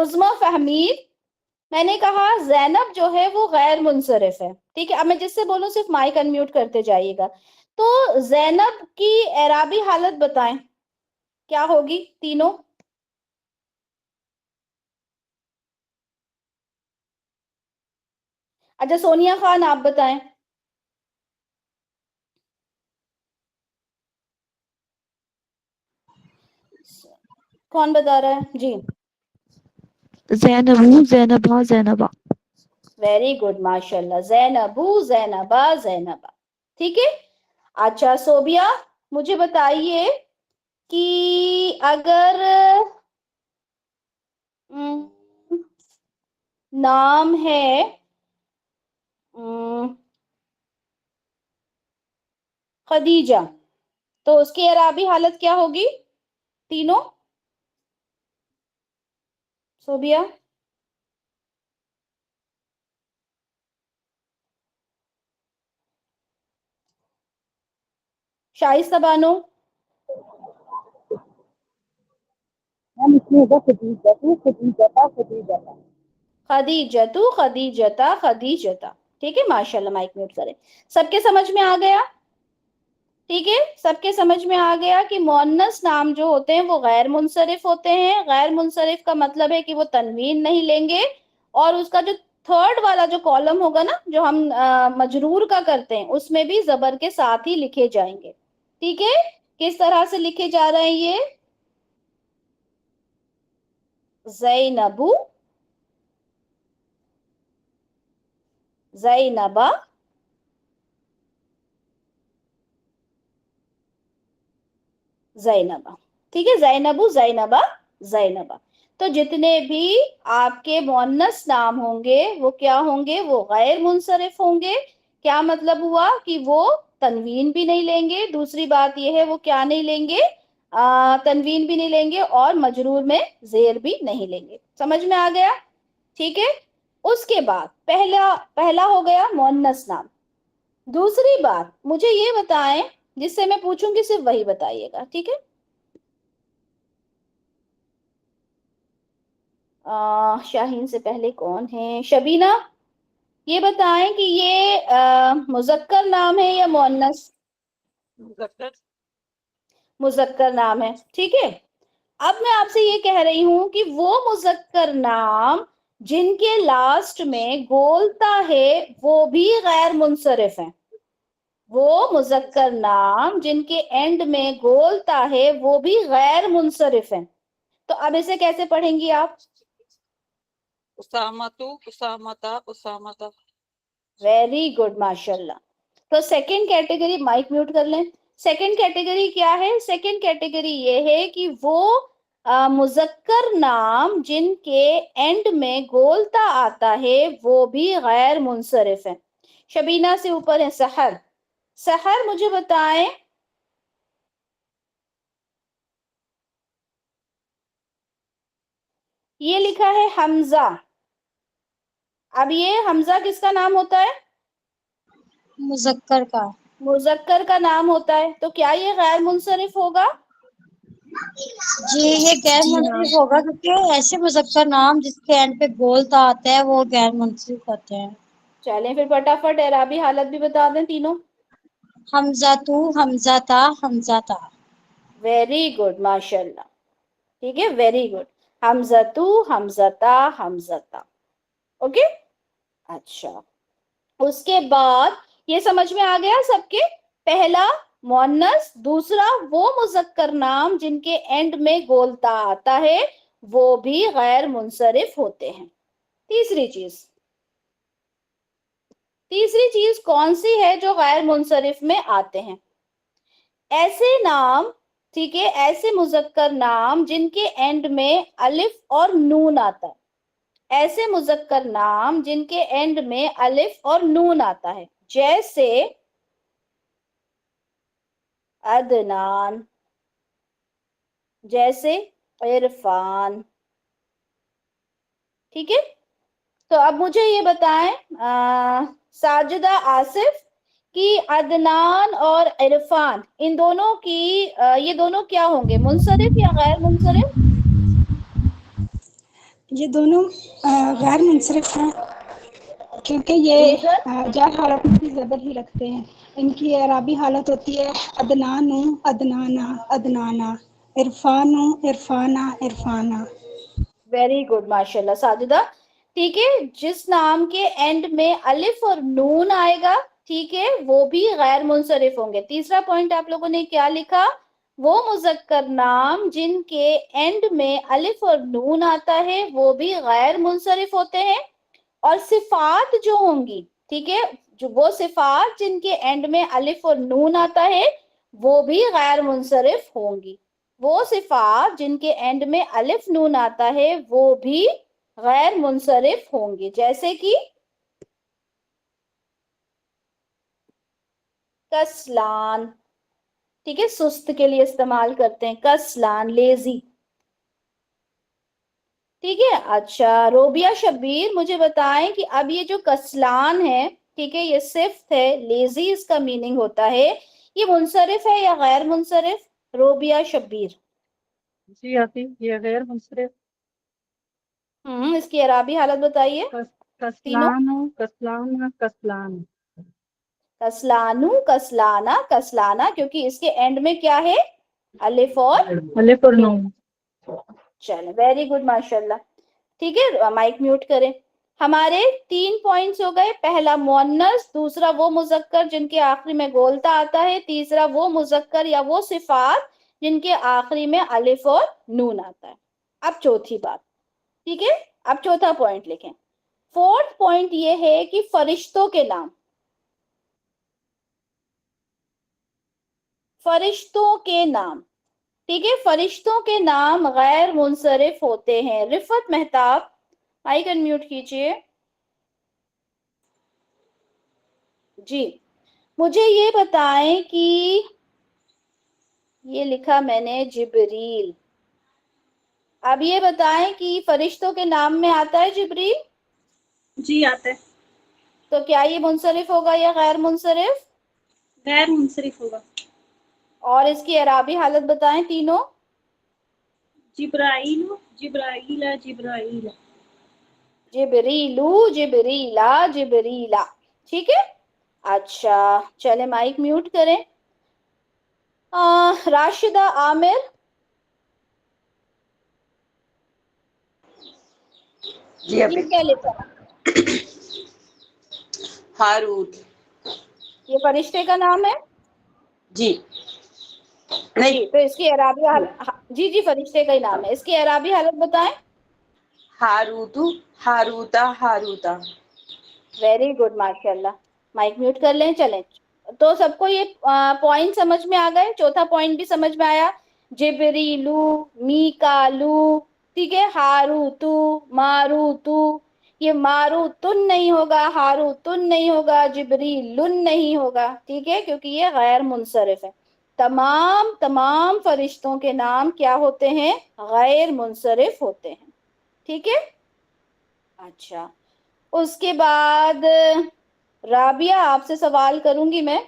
عظمیٰ فہمید. میں نے کہا زینب جو ہے وہ غیر منصرف ہے. ٹھیک ہے, اب میں جس سے بولوں صرف مائک انمیوٹ کرتے جائیے گا. تو زینب کی اعرابی حالت بتائیں کیا ہوگی تینوں. اچھا سونیا خان آپ بتائیں. کون بتا رہا ہے جی. زینبو زینبا زینبا. ویری گڈ ماشاء اللہ. زینبو زینبا زینبا. ٹھیک ہے. اچھا صوبیہ مجھے بتائیے کہ اگر نام ہے خدیجہ تو اس کی اعرابی حالت کیا ہوگی تینوں. صوبیہ. شائستہ بانو. خدیجتو خدیجتا خدیجتا. ٹھیک ہے ماشاء اللہ. مائک میوٹ کریں. سب کے سمجھ میں آ گیا. ٹھیک ہے سب کے سمجھ میں آ گیا کہ مؤنث نام جو ہوتے ہیں وہ غیر منصرف ہوتے ہیں. غیر منصرف کا مطلب ہے کہ وہ تنوین نہیں لیں گے اور اس کا جو تھرڈ والا جو کالم ہوگا نا جو ہم مجرور کا کرتے ہیں اس میں بھی زبر کے ساتھ ہی لکھے جائیں گے. ٹھیک ہے. کس طرح سے لکھے جا رہے ہیں یہ زینبو زینبا زینبا. ٹھیک ہے. زینبو زینبا زینبا. تو جتنے بھی آپ کے مؤنث نام ہوں گے وہ کیا ہوں گے وہ غیر منصرف ہوں گے. کیا مطلب ہوا کہ وہ تنوین بھی نہیں لیں گے. دوسری بات یہ ہے وہ کیا نہیں لیں گے تنوین بھی نہیں لیں گے اور مجرور میں زیر بھی نہیں لیں گے. سمجھ میں آ گیا. ٹھیک ہے. اس کے بعد پہلا ہو گیا مؤنث نام. دوسری بات مجھے یہ بتائیں جس سے میں پوچھوں گی صرف وہی بتائیے گا. ٹھیک ہے. شاہین سے پہلے کون ہے شبینہ. یہ بتائیں کہ یہ مذکر نام ہے یا مؤنث. مذکر نام ہے. ٹھیک ہے. اب میں آپ سے یہ کہہ رہی ہوں کہ وہ مذکر نام جن کے لاسٹ میں گولتا ہے وہ بھی غیر منصرف ہیں. وہ مذکر نام جن کے اینڈ میں گولتا ہے وہ بھی غیر منصرف ہیں. تو اب اسے کیسے پڑھیں گی آپ. اسامتو اسامتا اسامتا. ویری گڈ ماشاء اللہ. تو سیکنڈ کیٹیگری مائک میوٹ کر لیں. سیکنڈ کیٹیگری کیا ہے. سیکنڈ کیٹیگری یہ ہے کہ وہ مذکر نام جن کے اینڈ میں گولتا آتا ہے وہ بھی غیر منصرف ہیں. شبینہ سے اوپر ہے سحر. سحر مجھے بتائیں یہ لکھا ہے حمزہ. اب یہ حمزہ کس کا نام ہوتا ہے مذکر کا. مذکر کا نام ہوتا ہے. تو کیا یہ غیر منصرف ہوگا. جی یہ غیر منصرف ہوگا کیونکہ ایسے مذکر نام جس کے اینڈ پہ گولتا آتا ہے وہ غیر منصرف ہوتے ہیں. چلیں پھر فٹافٹ اعرابی حالت بھی بتا دیں تینوں. حمزاتو حمزاتا حمزاتا. ویری گڈ ماشاء اللہ. ٹھیک ہے. Very good. حمزتو حمزتا حمزتا. اوکے. اچھا اس کے بعد یہ سمجھ میں آ گیا سب کے. پہلا مؤنث. دوسرا وہ مذکر نام جن کے اینڈ میں گولتا آتا ہے وہ بھی غیر منصرف ہوتے ہیں. تیسری چیز کون سی ہے جو غیر منصرف میں آتے ہیں. ایسے نام. ٹھیک ہے. ایسے مذکر نام جن کے اینڈ میں الف اور نون آتا ہے. ایسے مذکر نام جن کے اینڈ میں الف اور نون آتا ہے جیسے عدنان جیسے عرفان. ٹھیک ہے. तो अब मुझे ये बताएं साजिदा आसिफ कि अदनान और इरफान इन दोनों की ये दोनों क्या होंगे, मुनसरिफ या गैर मुनसरिफ? ये दोनों गैर मुनसरिफ हैं क्योंकि ये रीजन? जार हालत में भी ज़बर ही रखते हैं। इनकी एराबी हालत होती है अदनानु अदनाना अदनाना, इरफानु इरफाना इरफाना। वेरी गुड माशाल्लाह साजिदा। ठीक है, जिस नाम के एंड में अलिफ और नून आएगा, ठीक है, वो भी गैर मुनसरिफ होंगे। तीसरा पॉइंट आप लोगों ने क्या लिखा, वो मुजक्कर नाम जिनके एंड में अलिफ और नून आता है वो भी गैर मुनसरिफ होते हैं। और सिफात जो होंगी, ठीक है, जो वो सिफात जिनके एंड में अलिफ और नून आता है वो भी गैर मुनसरिफ होंगी। वो सिफात जिनके एंड में अलिफ नून आता है वो भी गैर मुनसरिफ होंगी, जैसे कि कसलान, ठीक है, सुस्त के लिए इस्तेमाल करते हैं कसलान, लेजी। ठीक है, अच्छा रोबिया शब्बीर मुझे बताएं कि अब ये जो कसलान है, ठीक है, ये सिफ्त है, लेजी इसका मीनिंग होता है, ये मुनसरिफ है या गैर मुनसरिफ? रोबिया शब्बीर। जी आती, ये गैर मुनसरिफ। इसकी अराबी हालत बताइए तीनों। कस्लान कस्लान कस्लान। कसलानू कसलाना कसलाना, क्योंकि इसके एंड में क्या है, अलिफ और अलिफ और नून। नून। चलो वेरी गुड माशाल्लाह। ठीक है, माइक म्यूट करें। हमारे 3 पॉइंट्स हो गए, पहला मुअन्नस, दूसरा वो मुजक्कर जिनके आखिरी में गोलता आता है, तीसरा वो मुजक्कर या वो सिफात जिनके आखिरी में अलिफ और नून आता है। अब चौथी बात, ठीक है, अब चौथा पॉइंट लिखें। फोर्थ पॉइंट ये है कि फरिश्तों के नाम, फरिश्तों के नाम, ठीक है, फरिश्तों के नाम गैर मुनसरिफ होते हैं। रिफत मेहताब माइक अनम्यूट कीजिए जी। मुझे ये बताएं कि ये लिखा मैंने जिब्रील, अब ये बताएं कि फरिश्तों के नाम में आता है जिब्रील? जी आता है। तो क्या ये मुनसरिफ होगा या गैर मुनसरिफ? गैर मुनसरिफ होगा। और इसकी अराबी हालत बताएं तीनों। जिब्राइल जिब्राइला जिब्राइला। जिब्रीलू जिब्रीला जिब्रीला, ठीक है। अच्छा चले माइक म्यूट करें। राशिदा आमिर, जी ये अभी क्या लिखा, हारूत। ये फरिश्ते का नाम है? जी नहीं, जी, तो इसकी अराबी जी जी फरिश्ते का ही नाम है, इसकी अराबी हालत बताएं। हारूतु हारूता हारूता। वेरी गुड माशाल्लाह। माइक म्यूट कर लें। चलें, तो सबको ये पॉइंट समझ में आ गए, चौथा पॉइंट भी समझ में आया। जिब्रीलू, मीकालू, ठीक है, हारूतू, मारूतू, ये मारूतुन नहीं होगा, हारूतुन नहीं होगा, जिब्रीलुन नहीं होगा, ठीक है, क्योंकि ये गैर मुनसरिफ है। तमाम तमाम फरिश्तों के नाम क्या होते हैं, गैर मुनसरिफ होते हैं, ठीक है। अच्छा, उसके बाद राबिया आपसे सवाल करूंगी मैं।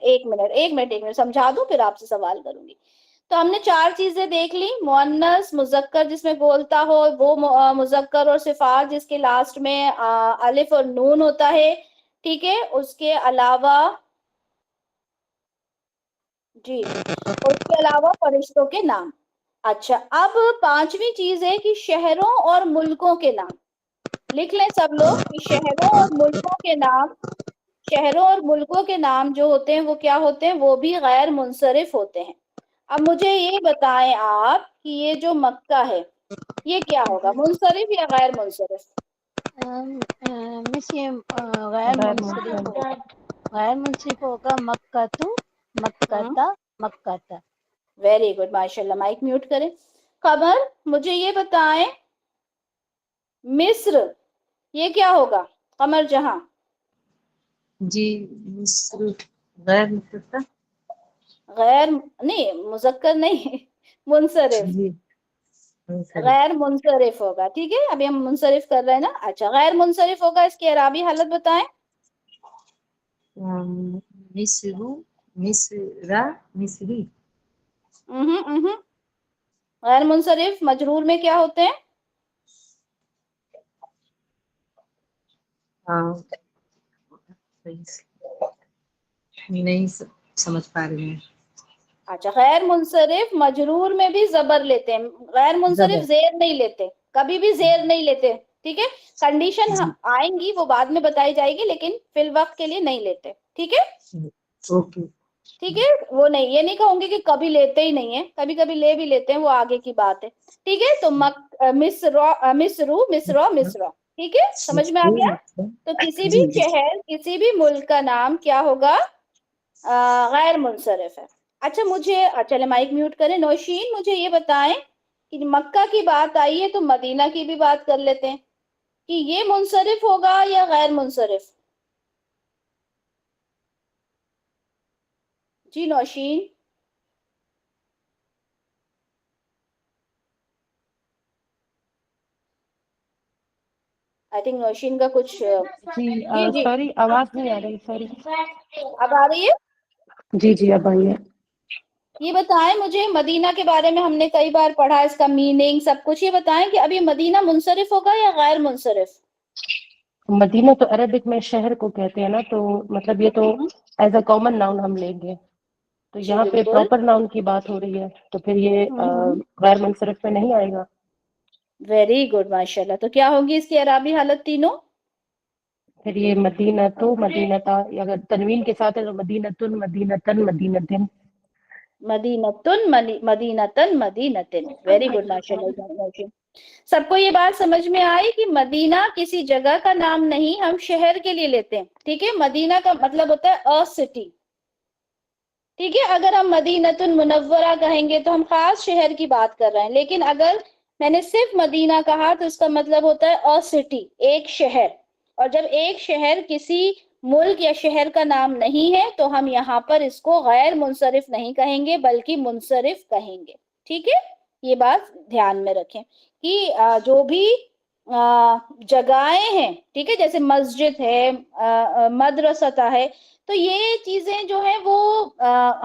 एक मिनट समझा दूं फिर आपसे सवाल करूंगी। तो हमने 4 चीजें देख ली, मुअन्नस मुजक्कर जिसमें बोलता हो वो मुजक्कर, और सिफात जिसके लास्ट में अलिफ और नून होता है, ठीक है। उसके अलावा जी, उसके अलावा फरिश्तों के नाम। अच्छा, अब 5वीं चीज है कि शहरों और मुल्कों के नाम। लिख लें सब लोग कि शहरों और मुल्कों के नाम, शहरों और मुल्कों के नाम जो होते हैं वो क्या होते हैं, वो भी गैर मुनसरिफ होते हैं। अब मुझे ये बताएं आप कि ये जो मक्का है ये क्या होगा, मुनसरिफ या गैर मुनसरिफ? मिस ये गैर मुनसरिफ होगा, गैर मुनसरिफ होगा। मक्कातु मक्काता मक्काता। वेरी गुड माशाल्लाह। माइक म्यूट करें। कमर मुझे ये बताएं मिस्र ये क्या होगा, कमर जहां? जी मिस्र गैर मुनसरिफ। गैर नहीं, मुजक्कर नहीं मुनसरिफ। जी मुंसरिफ। गैर मुंसरिफ होगा, ठीक है। अभी हम मुंसरिफ कर रहे हैं ना। अच्छा, गैर मुंसरिफ होगा, इसकी अराबी हालत बताएं। मिस्रु, मिस्रा, मिस्री। गैर मुंसरिफ मजरूर में क्या होते हैं? हाँ, नहीं समझ पा रही हैं। अच्छा, गैर मुंसरिफ मजरूर में भी जबर लेते हैं, गैर मुंसरिफ जबर। जेर नहीं लेते, कभी भी जेर नहीं लेते, ठीक है। कंडीशन जी। आएंगी, वो बाद में बताई जाएगी, लेकिन फिल वक्त के लिए नहीं लेते, ठीक है। ओके। ठीक है, वो नहीं, ये नहीं कहूंगी कि कभी लेते ही नहीं है, कभी कभी ले भी लेते हैं, वो आगे की बात है, ठीक है। तो मिस्र, मिस्रू, मिस्र, मिस्र, ठीक है, समझ में आ गया। तो किसी भी जी। शहर, किसी भी मुल्क का नाम क्या होगा? गैर मुंसरिफ है। अच्छा, मुझे चले माइक म्यूट करें। नौशीन, मुझे ये बताएं कि मक्का की बात आई है तो मदीना की भी बात कर लेते हैं, कि ये मुंसरिफ होगा या गैर मुंसरिफ? जी नौशीन। आई थिंक नौशीन का कुछ जी जी। सॉरी, आवाज नहीं आ रही, सॉरी। अब आ रही है? जी जी, अब आई है। ये बताएं मुझे, मदीना के बारे में हमने कई बार पढ़ा, इसका मीनिंग सब कुछ, ये बताएं कि अभी मदीना मुंसरिफ होगा या गैर मुंसरिफ? मदीना तो अरबिक में शहर को कहते हैं ना, तो मतलब ये तो एज अ कॉमन नाउन हम लेंगे, तो जी यहाँ पे बिल्कुल। प्रॉपर नाउन की बात हो रही है, तो फिर ये गैर मुंसरिफ में नहीं आएगा। वेरी गुड, माशाल्लाह। तो क्या होगी इसकी अराबी हालत तीनों? फिर ये मदीना तो, मदीनता, अगर तनवीन के साथ है तो मदीनतुन, मदीनतन, मदीनतिन। मदीनतुन, मदीनतन, मदीनतिन। वेरी गुड, माशाल्लाह। सबको ये बात समझ में आई कि मदीना किसी जगह का नाम नहीं, हम शहर के लिए लेते हैं, ठीक है। मदीना का मतलब होता है अ सिटी, ठीक है। अगर हम मदीनतुन मुनव्वरा कहेंगे तो हम खास शहर की बात कर रहे हैं, लेकिन अगर मैंने सिर्फ मदीना कहा तो इसका मतलब होता है अ सिटी, एक शहर। और जब एक शहर किसी मुल्क या शहर का नाम नहीं है तो हम यहाँ पर इसको गैर मुंसरिफ नहीं कहेंगे बल्कि मुंसरिफ कहेंगे, ठीक है। ये बात ध्यान में रखें कि जो भी जगहें हैं, ठीक है, जैसे मस्जिद है, मदरसा है, तो ये चीजें जो है वो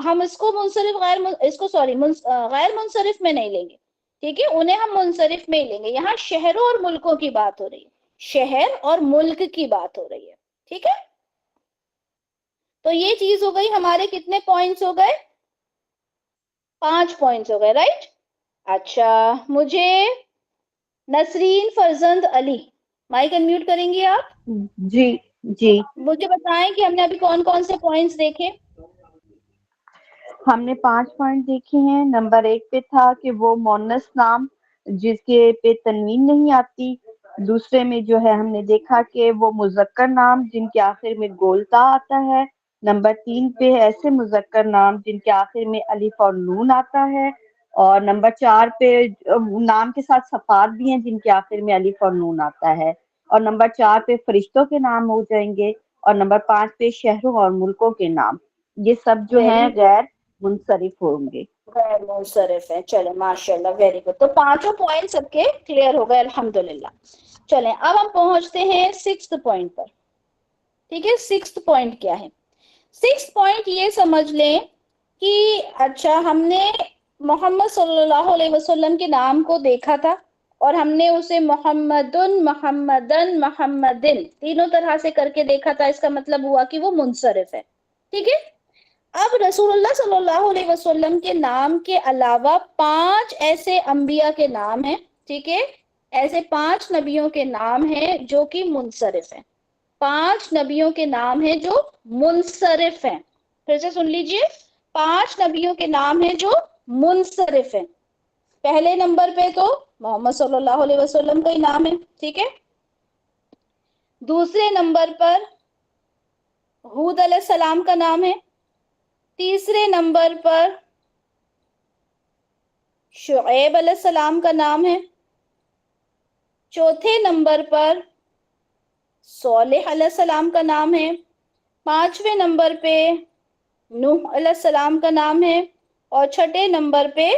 हम इसको मुंसरिफ इसको सॉरी गैर मुंसरिफ में नहीं लेंगे, ठीक है। उन्हें हम मुंसरिफ में ही लेंगे। यहाँ शहरों और मुल्कों की बात हो रही है, शहर और मुल्क की बात हो रही है, ठीक है। तो ये चीज हो गई, हमारे कितने पॉइंट्स हो गए? 5 पॉइंट्स हो गए, राइट। अच्छा, मुझे नसरीन फरजंद अली, माइक अनम्यूट करेंगी आप? जी जी, मुझे बताएं कि हमने अभी कौन कौन से पॉइंट्स देखे? हमने 5 पॉइंट देखे हैं। नंबर 1 पे था कि वो मोनस नाम जिसके पे तनवीन नहीं आती। दूसरे में जो है हमने देखा कि वो मुजक्कर नाम जिनके आखिर में गोलता आता है। नंबर 3 पे ऐसे मुजक्कर नाम जिनके आखिर में अलिफ और नून आता है। और नंबर 4 पे नाम के साथ सफात भी हैं जिनके आखिर में अलिफ और नून आता है। और नंबर 4 पे फरिश्तों के नाम हो जाएंगे। और नंबर 5 पे शहरों और मुल्कों के नाम। ये सब जो वेरी हैं गैर मुंसरिफ होंगे। गैर मुंसरिफ है। चले, माशाल्लाह, वेरी गुड। तो पांचों पॉइंट सबके क्लियर हो गए, अल्हम्दुलिल्लाह। चलें, अब हम पहुंचते हैं 6th पॉइंट पर, ठीक है। 6th पॉइंट क्या है? 6th पॉइंट ये समझ लें कि अच्छा, हमने मोहम्मद सल्लल्लाहु अलैहि वसल्लम के नाम को देखा था और हमने उसे मोहम्मदुन, मोहम्मदन, मोहम्मदिन तीनों तरह से करके देखा था। इसका मतलब हुआ कि वो मुंसरिफ है, ठीक है। अब रसूलुल्लाह सल्लल्लाहु अलैहि वसल्लम के नाम के अलावा 5 ऐसे अंबिया के नाम हैं, ठीक है। ऐसे 5 नबियों के नाम हैं जो कि मुंसरिफ हैं। 5 नबियों के नाम हैं जो मुंसरिफ हैं। फिर से सुन लीजिए, 5 नबियों के नाम हैं जो मुंसरिफ हैं। पहले नंबर पे तो मोहम्मद सल्लल्लाहु अलैहि वसल्लम का ही नाम है, ठीक है। दूसरे नंबर पर हूद अलैहिस्सलाम का नाम है। तीसरे नंबर पर शुएब अलैहिस्सलाम का नाम है। चौथे नंबर पर सोलेह अलैहिस्सलाम का नाम है। 5वें नंबर पे नूह अलैहिस्सलाम का नाम है। और 6ठे नंबर पे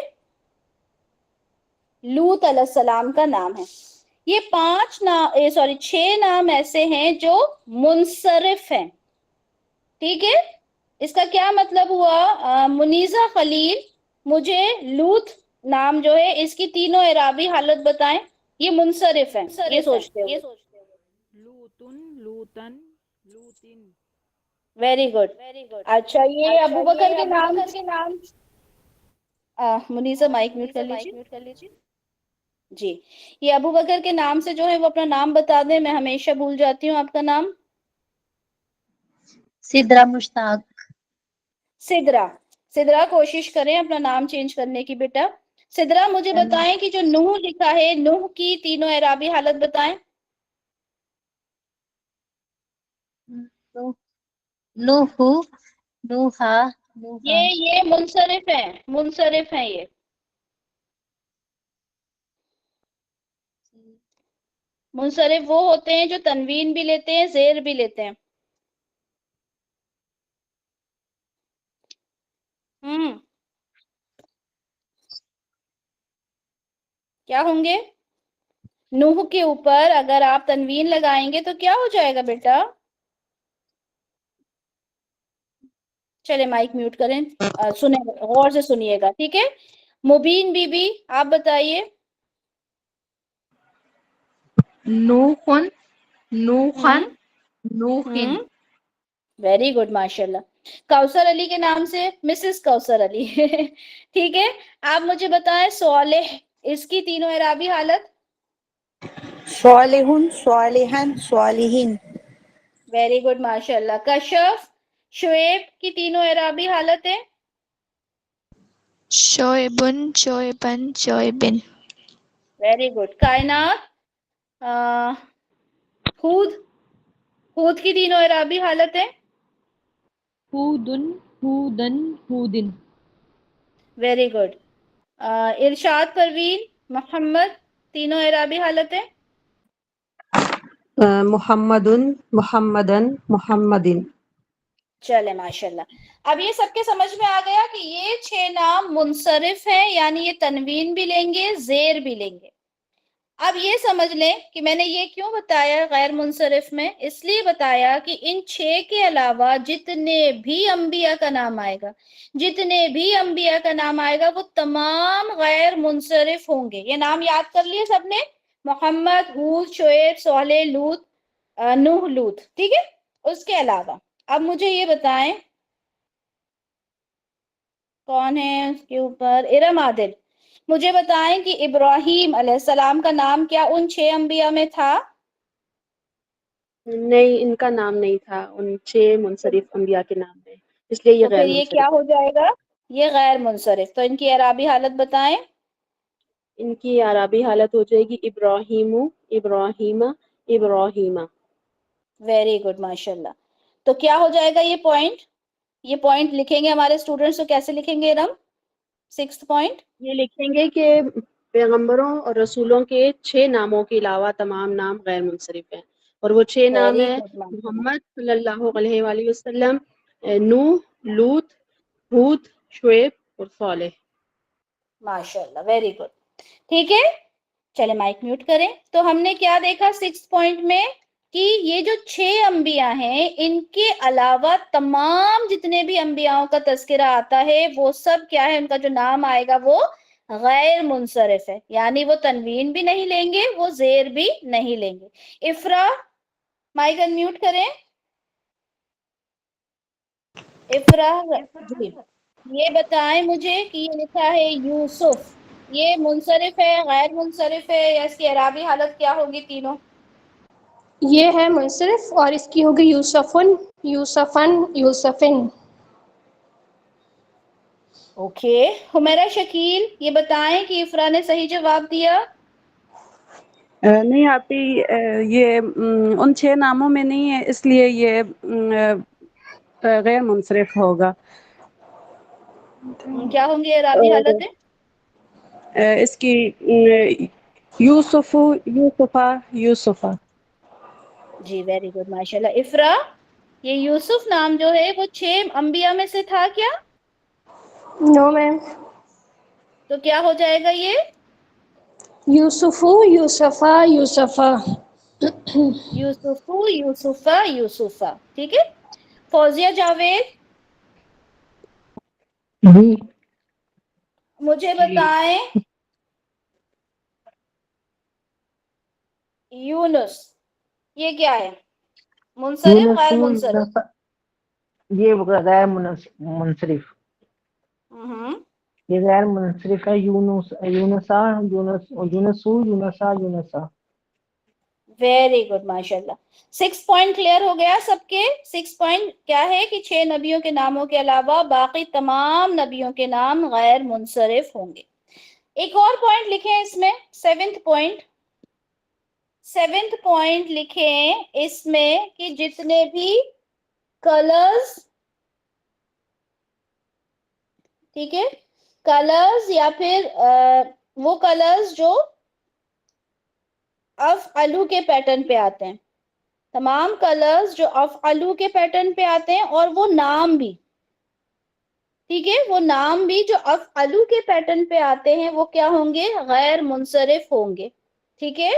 لوط علیہ السلام کا نام ہے. یہ 6 نام ایسے ہیں جو منصرف ہیں. ٹھیک ہے, اس کا کیا مطلب ہوا منیزہ خلیل, مجھے لوط نام جو ہے اس کی تینوں اعرابی حالت بتائیں. یہ منصرف ہیں, یہ سوچتے ہو. لوتن لوتن لوتن. Very good. اچھا یہ ابو بکر کے نام منیزہ مائک میوٹ کر لیجیے. جی, یہ ابو بکر کے نام سے جو ہے وہ اپنا نام بتا دیں, میں ہمیشہ بھول جاتی ہوں آپ کا نام. سدرا مشتاق. سدرا کوشش کریں اپنا نام چینج کرنے کی بیٹا. سدرا مجھے بتائیں کہ جو نوح لکھا ہے, نوح کی تینوں اعرابی حالت بتائیں. نوح نوحا نوحا. یہ منصرف ہیں یہ. منصرف وہ ہوتے ہیں جو تنوین بھی لیتے ہیں, زیر بھی لیتے ہیں. کیا ہوں گے؟ نوح کے اوپر اگر آپ تنوین لگائیں گے تو کیا ہو جائے گا بیٹا؟ چلے مائک میوٹ کریں, سنیں غور سے سنیے گا, ٹھیک ہے. مبین بی بی آپ بتائیے. نوحن نوحن نوحن. ویری گڈ ماشاء اللہ. کوثر علی کے نام سے مسز کوثر علی. ٹھیک ہے, آپ مجھے بتائیں صالح, اس کی تینوں اعرابی حالت. صالحن صالحن صالحین. ویری گڈ ماشاء اللہ. کشف شعیب کی تینوں اعرابی حالتیں. شعیبن شعیبن شعیبن. Very good. کائنات ہود کی تینوں اعرابی حالتیں. ہودن ہودن ہودن. Very good. ارشاد پروین محمد, تینوں اعرابی حالتیں. محمدن محمدن محمدن. چلے ماشاء اللہ. اب یہ سب کے سمجھ میں آ گیا کہ یہ 6 نام منصرف ہیں, یعنی یہ تنوین بھی لیں گے, زیر بھی لیں گے. اب یہ سمجھ لیں کہ میں نے یہ کیوں بتایا غیر منصرف میں, اس لیے بتایا کہ ان 6 کے علاوہ جتنے بھی انبیاء کا نام آئے گا وہ تمام غیر منصرف ہوں گے. یہ نام یاد کر لیے سب نے, محمد, ہود, شعیب, صالح, لوط, نوح, لوط, ٹھیک ہے. اس کے علاوہ اب مجھے یہ بتائیں کون ہے اس کے اوپر. ارم عادل, مجھے بتائیں کہ ابراہیم علیہ السلام کا نام کیا ان 6 انبیاء میں تھا؟ نہیں, ان کا نام نہیں تھا ان 6 منصرف انبیاء کے نام میں, اس لیے یہ تو غیر پھر یہ منصرف. کیا ہو جائے گا؟ یہ غیر منصرف. تو ان کی اعرابی حالت بتائیں. ان کی عربی حالت ہو جائے گی ابراہیم ابراہیم ابراہیمہ. ویری گڈ ماشاء اللہ. تو کیا ہو جائے گا یہ پوائنٹ لکھیں گے ہمارے اسٹوڈنٹس, تو کیسے لکھیں گے ارم؟ 6 پوائنٹ یہ لکھیں گے کہ پیغمبروں اور رسولوں کے 6 ناموں کے علاوہ تمام نام غیر منصرف ہیں, اور وہ 6 نام ویری ہیں گڈ محمد صلی اللہ علیہ وآلہ وسلم, نوح, لوط, ہود, شعیب اور صالح. ماشاء اللہ, ویری گڈ. ٹھیک ہے, چلے مائک میوٹ کریں. تو ہم نے کیا دیکھا 6 پوائنٹ میں کہ یہ جو 6 انبیاء ہیں ان کے علاوہ تمام جتنے بھی انبیاءوں کا تذکرہ آتا ہے وہ سب کیا ہے, ان کا جو نام آئے گا وہ غیر منصرف ہے, یعنی وہ تنوین بھی نہیں لیں گے, وہ زیر بھی نہیں لیں گے. افرا مائک انمیوٹ کریں. افرا جی, یہ بتائیں مجھے کہ یہ لکھا ہے یوسف, یہ منصرف ہے, غیر منصرف ہے, یا اس کی اعرابی حالت کیا ہوگی تینوں؟ یہ ہے منصرف اور اس کی ہوگی یوسفن یوسفن یوسفن. اوکے. حمیرہ شکیل, یہ بتائیں کہ افرا نے صحیح جواب دیا. نہیں آپی, یہ ان 6 ناموں میں نہیں ہے, اس لیے یہ غیر منصرف ہوگا. کیا ہوں گی اعرابی حالتیں؟ اس کی یوسف یوسفہ یوسفہ. جی ویری گڈ ماشاء اللہ. افرا, یہ یوسف نام جو ہے وہ 6 انبیاء میں سے تھا کیا؟ نو میم. تو کیا ہو جائے گا یہ؟ یوسفو یوسفا یوسفا یوسفو یوسفا یوسفا. ٹھیک ہے. فوزیہ جاوید جی مجھے بتائیں یونس یہ کیا ہے؟ منصرف غیر منصرف؟ یہ غیر منصرف، ہوں یہ غیر منصرف ہے. یونس یونسا یونسو یونسا یونسا. ویری گڈ ماشاء اللہ. 6 پوائنٹ کلیئر ہو گیا سب کے. 6 پوائنٹ کیا ہے کہ 6 نبیوں کے ناموں کے علاوہ باقی تمام نبیوں کے نام غیر منصرف ہوں گے. ایک اور پوائنٹ لکھیں اس میں، 7th پوائنٹ لکھیں اس میں کہ جتنے بھی کلرز، ٹھیک ہے، کلرز یا پھر وہ کلرز جو افعلو کے پیٹرن پہ آتے ہیں، تمام کلرز جو افعلو کے پیٹرن پہ آتے ہیں، اور وہ نام بھی، ٹھیک ہے، وہ نام بھی جو افعلو کے پیٹرن پہ آتے ہیں وہ کیا ہوں گے؟ غیر منصرف ہوں گے. ٹھیک ہے.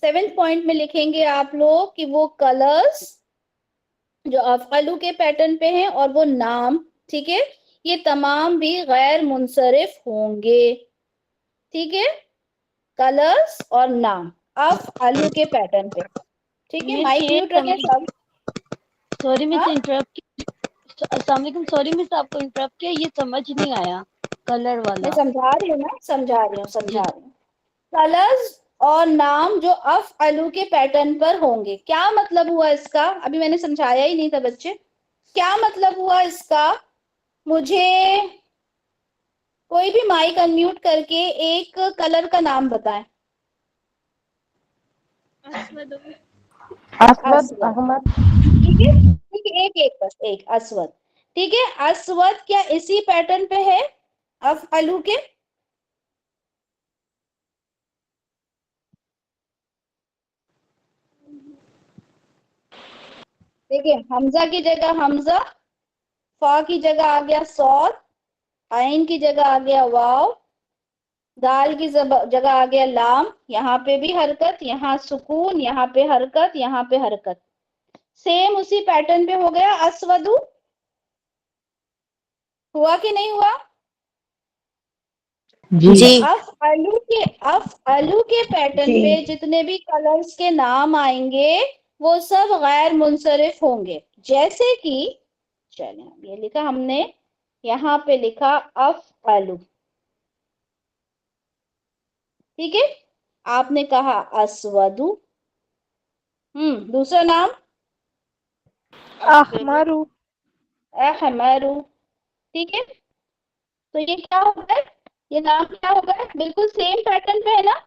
7th پوائنٹ میں لکھیں گے آپ لوگ کہ وہ کلرز جو افعلو کے پیٹرن پہ ہیں اور وہ نام، ٹھیک ہے، یہ تمام بھی غیر منصرف ہوں گے. ٹھیک ہے. کلرز اور نام افعلو کے پیٹرن پہ. ٹھیک ہے. مائک میوٹ رکھیں سب. سوری مس ہاں انٹرپٹ، السلام علیکم. سوری مس آپ کو انٹرپٹ کیا، یہ سمجھ نہیں آیا کلر میں والا. سمجھا رہی ہوں نا، سمجھا رہی جی ہوں. کلرز اور نام جو افعلو کے پیٹرن پر ہوں گے. کیا مطلب ہوا اس کا؟ ابھی میں نے سمجھایا ہی نہیں تھا بچے. کیا مطلب ہوا اس کا؟ مجھے کوئی بھی مائک انمیوٹ کر کے ایک کلر کا نام بتائیں. اسود اسود اسود. احمد. ٹھیک ہے. ٹھیک ہے، ایک بس ایک اسود. ٹھیک ہے. اسود کیا اسی پیٹرن پہ ہے افعلو کے؟ دیکھیں، حمزہ کی جگہ حمزہ، فا کی جگہ آ گیا صاد، عین کی جگہ آ گیا واو، دال کی جگہ آ گیا لام. یہاں پہ بھی حرکت، یہاں سکون، یہاں پہ حرکت، یہاں پہ حرکت. سیم اسی پیٹرن پہ ہو گیا اسودو. ہوا کہ نہیں ہوا؟ جی افعلو کے پیٹرن پہ جتنے بھی کلرز کے نام آئیں گے وہ سب غیر منصرف ہوں گے. جیسے کہ چلیں یہ لکھا ہم نے، یہاں پہ لکھا افعلو. ٹھیک ہے. آپ نے کہا اسودو. دوسرا نام احمرو. احمرو. ٹھیک ہے. تو یہ کیا ہوگا؟ یہ نام کیا ہوگا؟ بالکل سیم پیٹرن پہ ہے نا.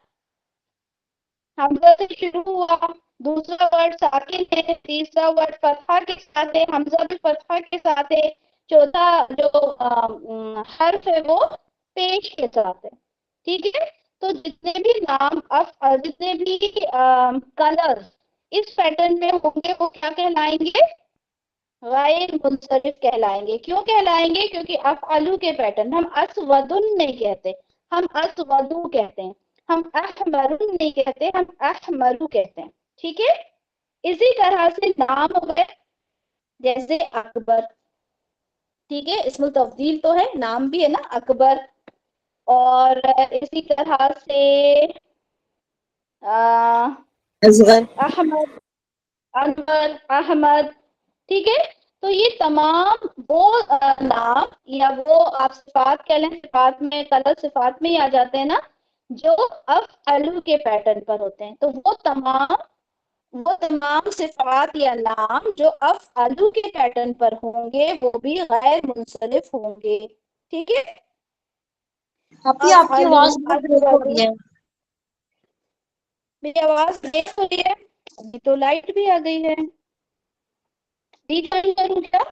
حمزہ سے شروع ہوا، دوسرا ورڈ ساکن ہے، تیسرا ورڈ فتحہ کے ساتھ ہے، حمزہ بھی فتحہ کے ساتھ ہے، چوتھا جو حرف ہے وہ پیش کے ساتھ ہے. ٹھیک ہے. تو جتنے بھی نام جتنے بھی کلر اس پیٹرن میں ہوں گے وہ کیا کہلائیں گے؟ غیر منصرف کہلائیں گے. کیوں کہلائیں گے؟ کیونکہ افعلو کے پیٹرن. ہم اسودن نہیں کہتے، ہم اسودو کہتے ہیں. ہم احمرن نہیں کہتے، ہم احمرو کہتے ہیں. ٹھیک ہے. اسی طرح سے نام ہو گئے جیسے اکبر. ٹھیک ہے. اسم التفضیل تو ہے، نام بھی ہے نا اکبر. اور اسی طرح سے اصغر. احمد، انور، احمد. ٹھیک ہے. تو یہ تمام وہ نام یا وہ آپ صفات کہہ لیں، صفات میں کلر صفات میں ہی آ جاتے ہیں نا، جو افعلو کے پیٹرن پر ہوتے ہیں. تو وہ تمام صفات یا نام جو افعلو کے پیٹرن پر ہوں گے وہ بھی غیر منصرف ہوں گے. ٹھیک ہے. آپ کی افعلو، آواز بہت بریک ہو اسودو. رہی ہے. میری آواز بریک ہو رہی ہے؟ ابھی تو لائٹ بھی آ گئی ہے. ریجوائن کروں کیا؟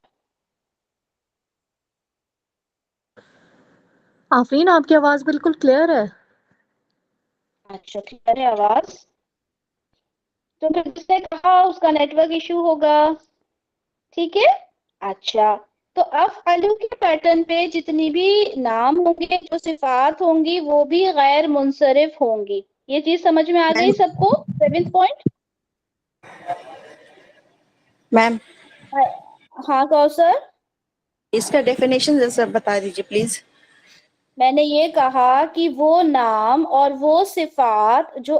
آفرین آپ کی آواز بالکل کلیئر ہے. اچھا کلیئر ہے آواز. تو پھر جس نے کہا اس کا نیٹ ورک ایشو ہوگا. ٹھیک ہے. اچھا تو افعلو کے پیٹرن پہ جتنی بھی نام ہوں گے، جو صفات ہوں گی، وہ بھی غیر منصرف ہوں گی. یہ چیز سمجھ میں آ گئی سب کو؟ 7th point. میم ہاں کوثر، اس کا ڈیفینیشن بتا دیجیے پلیز. میں نے یہ کہا کہ وہ نام اور وہ صفات جو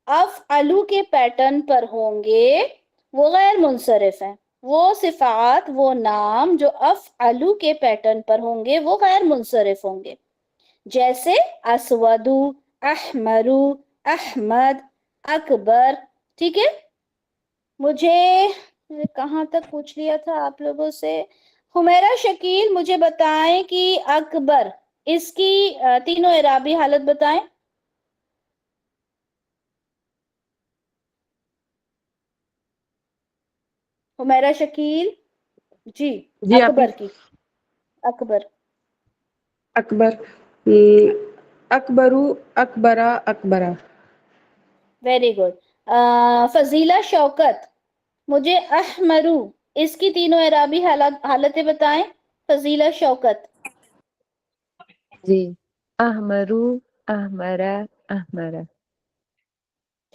افعلو کے پیٹرن پر ہوں گے وہ غیر منصرف ہیں. وہ صفات، وہ نام جو افعلو کے پیٹرن پر ہوں گے وہ غیر منصرف ہوں گے. جیسے اسودو، احمرو، احمد، اکبر. ٹھیک ہے. مجھے کہاں تک پوچھ لیا تھا آپ لوگوں سے؟ حمیرہ شکیل مجھے بتائیں کہ اکبر، اس کی تینوں اعرابی حالت بتائیں. حمیرہ شکیل جی. جی آپ اکبر کی، اکبر. اکبر، اکبرو، اکبرا، اکبرا. Very good. فضیلہ شوکت مجھے احمرو، اس کی تینوں اعرابی حالتیں بتائیں. فضیلہ شوکت. جی، احمرو، احمرا، احمرا.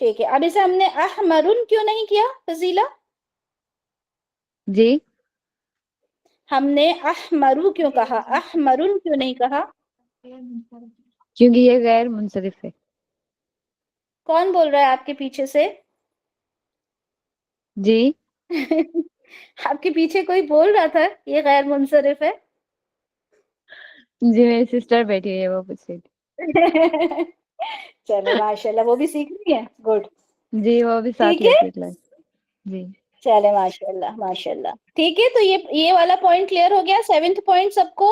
ٹھیک ہے. اب اسے ہم نے احمرن کیوں نہیں کیا فضیلہ؟ جی، ہم نے احمرو کیوں کہا، احمرن کیوں نہیں کہا؟ کیونکہ یہ غیر منصرف ہے. کون بول رہا ہے آپ کے پیچھے سے؟ جی آپ کے پیچھے کوئی بول رہا تھا یہ غیر منصرف ہے؟ جی میری سسٹر بیٹھی ہوئی ہے، وہ پوچھ رہی تھی. چلے ماشاء اللہ، وہ بھی سیکھ رہی ہے. گڈ. جی وہ بھی ساتھ ٹھیک ہے. لیتی ہے کلاس. جی چلے ماشاء اللہ ماشاء اللہ. ٹھیک ہے. تو یہ والا پوائنٹ کلیئر ہو گیا. 7th پوائنٹ سب کو؟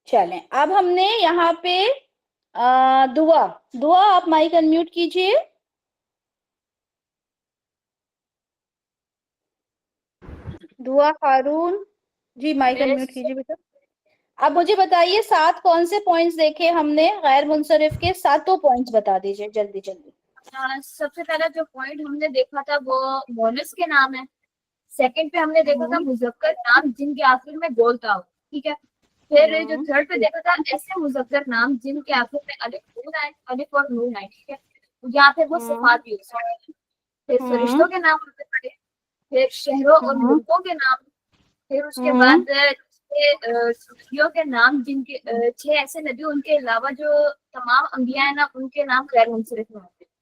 چلیں اب ہم نے یہاں پہ دعا آپ مائک انمیوٹ کیجئے. دعا ہارون جی مائک انمیوٹ کیجئے بیٹا. اب مجھے بتائیے 7 کون سے پوائنٹس دیکھے ہم نے غیر منصرف کے؟ 7 پوائنٹس بتا دیجئے جلدی جلدی. سب سے پہلا جو پوائنٹ ہم نے دیکھا تھا وہ مونس کے نام ہے. سیکنڈ پہ ہم نے دیکھا تھا مذکر نام جن کے آخر میں گول تھا. ٹھیک ہے. پھر جو تھرڈ پہ دیکھا تھا ایسے مذکر نام جن کے آخر میں الف اور نون آئے. ٹھیک ہے. یا پھر وہ صفات یوز ہوئے. پھر فرشتوں کے نام ہم نے پڑھے. پھر شہروں اور ملکوں کے نام. پھر اس کے بعد صوفیوں کے نام جن کے 6 ایسے نبی ان کے علاوہ جو تمام انبیاء ہیں نا ان کے نام غیر منصرف میں ہوتے ہیں.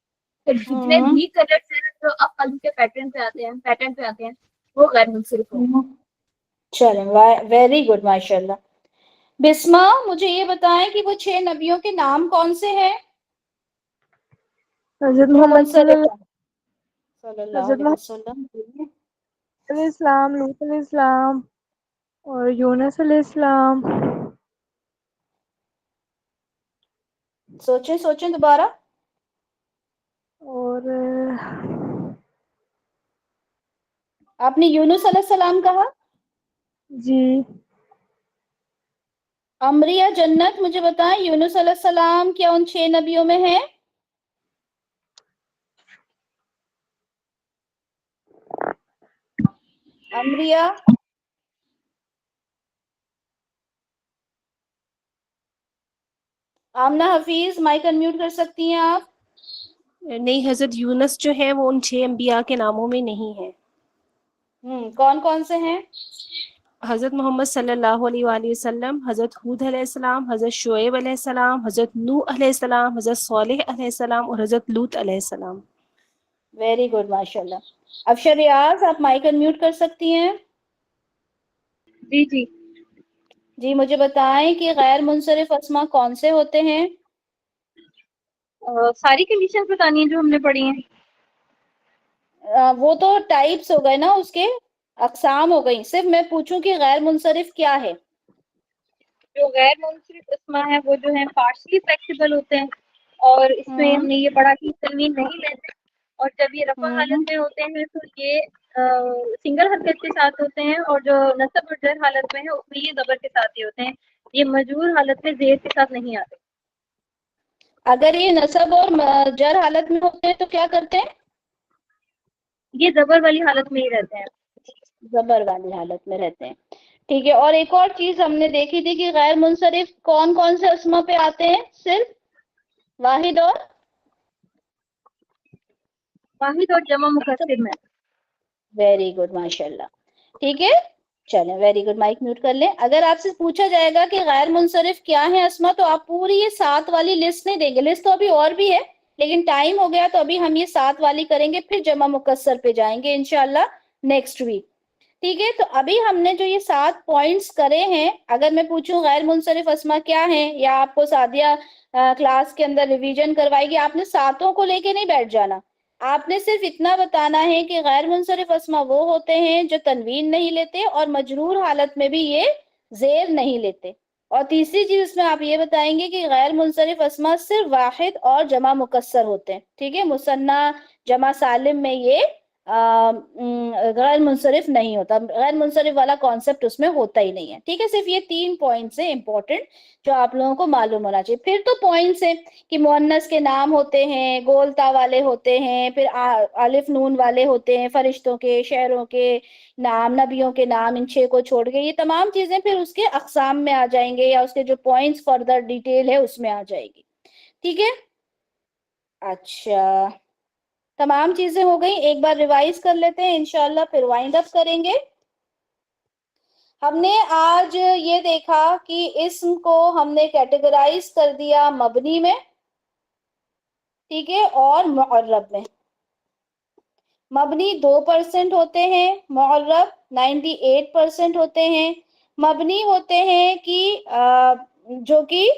پھر جتنے بھی کلرز ہیں جو اب کے پیٹرن پہ آتے ہیں وہ غیر منصرف ہوتے ہیں. چلیں ویری گڈ ماشاء اللہ. بسمہ مجھے یہ بتائیں کہ وہ 6 نبیوں کے نام کون سے ہیں حضرت جو محمد منصرف ہیں؟ صلی اللہ حضرت علیہ محمد وسلم. علیہ السلام، لوط علیہ السلام اور یونس علیہ السلام. سوچیں دوبارہ. اور آپ نے یونس علیہ السلام کہا؟ جی. امریہ جنت مجھے بتائیں یونس علیہ السلام کیا ان 6 نبیوں میں ہیں؟ امریہ. آمنہ حفیظ مائک انمیوٹ کر سکتی ہیں آپ؟ نہیں حضرت یونس جو ہے وہ ان 6 انبیاء کے ناموں میں نہیں ہے. کون کون سے ہیں؟ حضرت محمد صلی اللہ علیہ وآلہ وسلم، حضرت ہود علیہ السلام، حضرت شعیب علیہ السلام، حضرت نوح علیہ السلام، حضرت صالح علیہ السلام اور حضرت لوط علیہ السلام. ویری گڈ ماشاء اللہ. افشر ریاض آپ مائک انمیوٹ کر سکتی ہیں؟ جی جی. جی مجھے بتائیں کہ غیر منصرف اسما کون سے ہوتے ہیں؟ ساری کنڈیشنز بتانی ہیں جو ہم نے پڑھی ہیں. وہ تو ٹائپس ہو گئے نا، اس کے اقسام ہو گئی. صرف میں پوچھوں کہ غیر منصرف کیا ہے؟ جو غیر منصرف اسما ہے وہ جو ہے پارشلی فلیکسیبل ہوتے ہیں اور اس میں ہم نے یہ پڑھا کہ تنوین نہیں لیتے. اور جب یہ رفع حالت میں ہوتے ہیں تو یہ سنگل حرکت کے ساتھ ہوتے ہیں اور جو نصب اور جر حالت میں ہے اس میں یہ زبر کے ساتھ ہی ہوتے ہیں. یہ مجرور حالت میں زیر کے ساتھ نہیں آتے. اگر یہ نصب اور جر حالت میں ہوتے ہیں تو کیا کرتے ہیں؟ یہ زبر والی حالت میں ہی رہتے ہیں. زبر والی حالت میں رہتے ہیں. ٹھیک ہے. اور ایک اور چیز ہم نے دیکھی تھی کہ غیر منصرف کون کون سے اسما پہ آتے ہیں؟ صرف واحد اور جمع مکسر میں. ویری گڈ ماشاء اللہ. ٹھیک ہے چلیں ویری گڈ. مائک میوٹ کر لیں. اگر آپ سے پوچھا جائے گا کہ غیر منصرف کیا ہے اسما تو آپ پوری یہ 7 والی لسٹ نہیں دیں گے. لسٹ تو ابھی اور بھی ہے لیکن ٹائم ہو گیا تو ابھی ہم یہ 7 والی کریں گے پھر جمع مکسر پہ جائیں گے انشاءاللہ نیکسٹ ویک. ٹھیک ہے. تو ابھی ہم نے جو یہ 7 پوائنٹس کرے ہیں اگر میں پوچھوں غیر منصرف اسما کیا ہیں یا آپ کو سعدیہ کلاس کے اندر ریویژن کروائے گی آپ نے 7 کو لے کے نہیں بیٹھ جانا. آپ نے صرف اتنا بتانا ہے کہ غیر منصرف اسما وہ ہوتے ہیں جو تنوین نہیں لیتے اور مجرور حالت میں بھی یہ زیر نہیں لیتے. اور تیسری چیز اس میں آپ یہ بتائیں گے کہ غیر منصرف اسما صرف واحد اور جمع مکسر ہوتے ہیں. ٹھیک ہے. مثنی جمع سالم میں یہ غیر منصرف نہیں ہوتا. غیر منصرف والا کانسیپٹ اس میں ہوتا ہی نہیں ہے. ٹھیک ہے. صرف یہ 3 پوائنٹس ہیں امپورٹنٹ جو آپ لوگوں کو معلوم ہونا چاہیے. پھر تو پوائنٹس ہیں کہ مؤنث کے نام ہوتے ہیں گول تا والے ہوتے ہیں پھر الف نون والے ہوتے ہیں فرشتوں کے شہروں کے نام نبیوں کے نام ان 6 کو چھوڑ کے یہ تمام چیزیں پھر اس کے اقسام میں آ جائیں گے یا اس کے جو پوائنٹس فردر ڈیٹیل ہے اس میں آ جائے گی. ٹھیک ہے. اچھا تمام چیزیں ہو گئی. ایک بار ریوائز کر لیتے ہیں انشاءاللہ پھر وائنڈ اپ کریں گے. ہم نے آج یہ دیکھا کہ اسم کو ہم نے کیٹیگرائز کر دیا مبنی میں. ٹھیک ہے. اور معرب میں. مبنی 2% ہوتے ہیں معرب 98% ہوتے ہیں. مبنی ہوتے ہیں کہ جو کہ